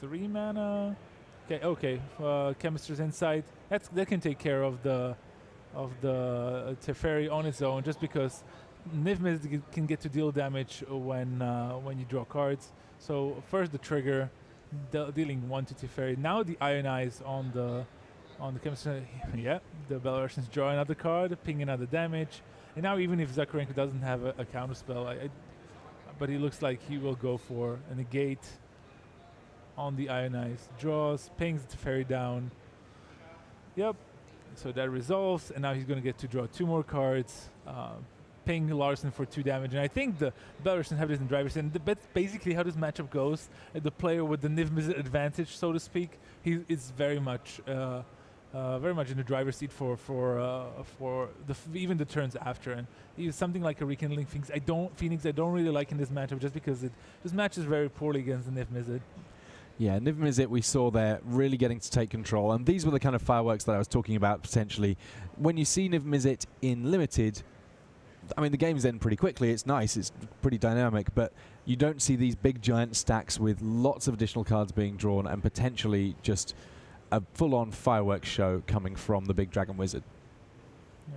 Speaker 2: 3 mana. Okay. Chemist's Insight. That can take care of the Teferi on its own, just because Niv Mizzet can get to deal damage when you draw cards. So first the trigger, dealing 1 to Teferi. Now the Ionize on the Chemist. Yeah, the Belarusians draw another card, ping another damage. And now even if Zakharenko doesn't have a counter spell, but he looks like he will go for a negate on the Ionize. Draws, pings the Teferi down. Yep. So that resolves, and now he's going to get to draw 2 more cards. Ping Larson for 2 damage, and I think the Belarusians have this in driver's seat. And that's basically how this matchup goes. The player with the Niv Mizzet advantage, so to speak, he is very much in the driver's seat for even the turns after. And he's something like a Rekindling Phoenix. I don't really like in this matchup, just because this matches very poorly against the Niv Mizzet.
Speaker 1: Yeah, Niv Mizzet we saw there really getting to take control, and these were the kind of fireworks that I was talking about potentially. When you see Niv Mizzet in Limited, I mean, the games end pretty quickly. It's nice, it's pretty dynamic, but you don't see these big giant stacks with lots of additional cards being drawn and potentially just a full-on fireworks show coming from the big Dragon Wizard.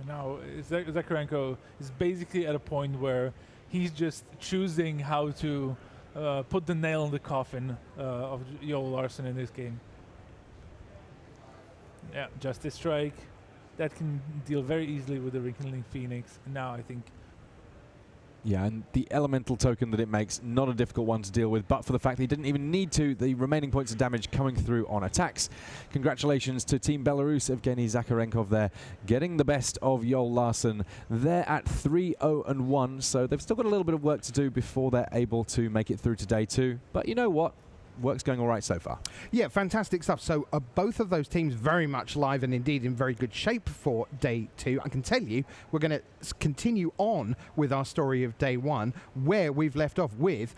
Speaker 2: Now, Zakharenko is basically at a point where he's just choosing how to put the nail in the coffin of Joel Larson in this game. Yeah, Justice Strike. That can deal very easily with the Rekindling Phoenix. And now I think...
Speaker 1: Yeah, and the elemental token that it makes, not a difficult one to deal with, but for the fact that he didn't even need to, the remaining points of damage coming through on attacks. Congratulations to Team Belarus, Evgeny Zakharenkov there, getting the best of Joel Larson. They're at 3-0-1, so they've still got a little bit of work to do before they're able to make it through to day 2. But you know what? Work's going all right so far.
Speaker 3: Yeah, fantastic stuff. So both of those teams very much live and indeed in very good shape for day 2. I can tell you we're going to continue on with our story of day 1, where we've left off with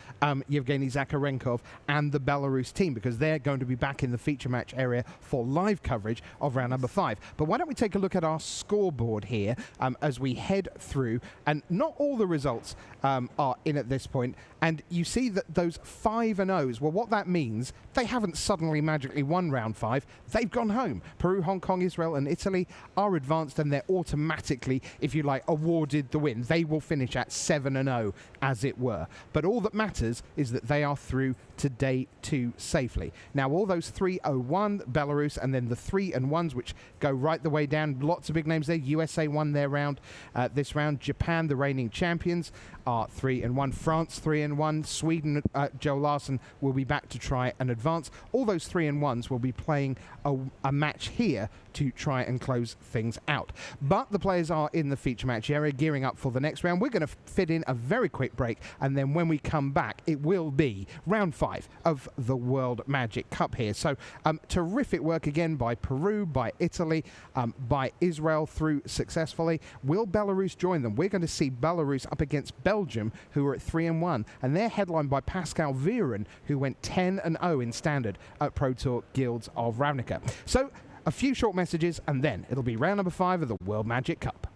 Speaker 3: Yevgeny Zakharenkov and the Belarus team, because they're going to be back in the feature match area for live coverage of round number 5. But why don't we take a look at our scoreboard here as we head through, and not all the results are in at this point, and you see that those 5-0s, well, what that means, they haven't suddenly magically won round 5. They've gone home. Peru, Hong Kong, Israel and Italy are advanced, and they're automatically, if you like, awarded the win. They will finish at 7-0, as it were. But all that matters is that they are through to day 2 safely. Now, all those 3-0-1, Belarus, and then the 3-1s, which go right the way down. Lots of big names there. USA won their round this round. Japan, the reigning champions, are 3-1. France, 3-1. Sweden, Joe Larson will be back to try and advance. All those 3-1s will be playing a match here to try and close things out. But the players are in the feature match area, gearing up for the next round. We're going to fit in a very quick break, and then when we come back, it will be round 5 5 of the World Magic Cup here. So terrific work again by Peru, by Italy, by Israel through successfully. Will Belarus join them? We're going to see Belarus up against Belgium, who are at 3-1, and they're headlined by Pascal Viren, who went 10-0 in standard at Pro Tour Guilds of Ravnica. So a few short messages, and then it'll be round number 5 of the World Magic Cup.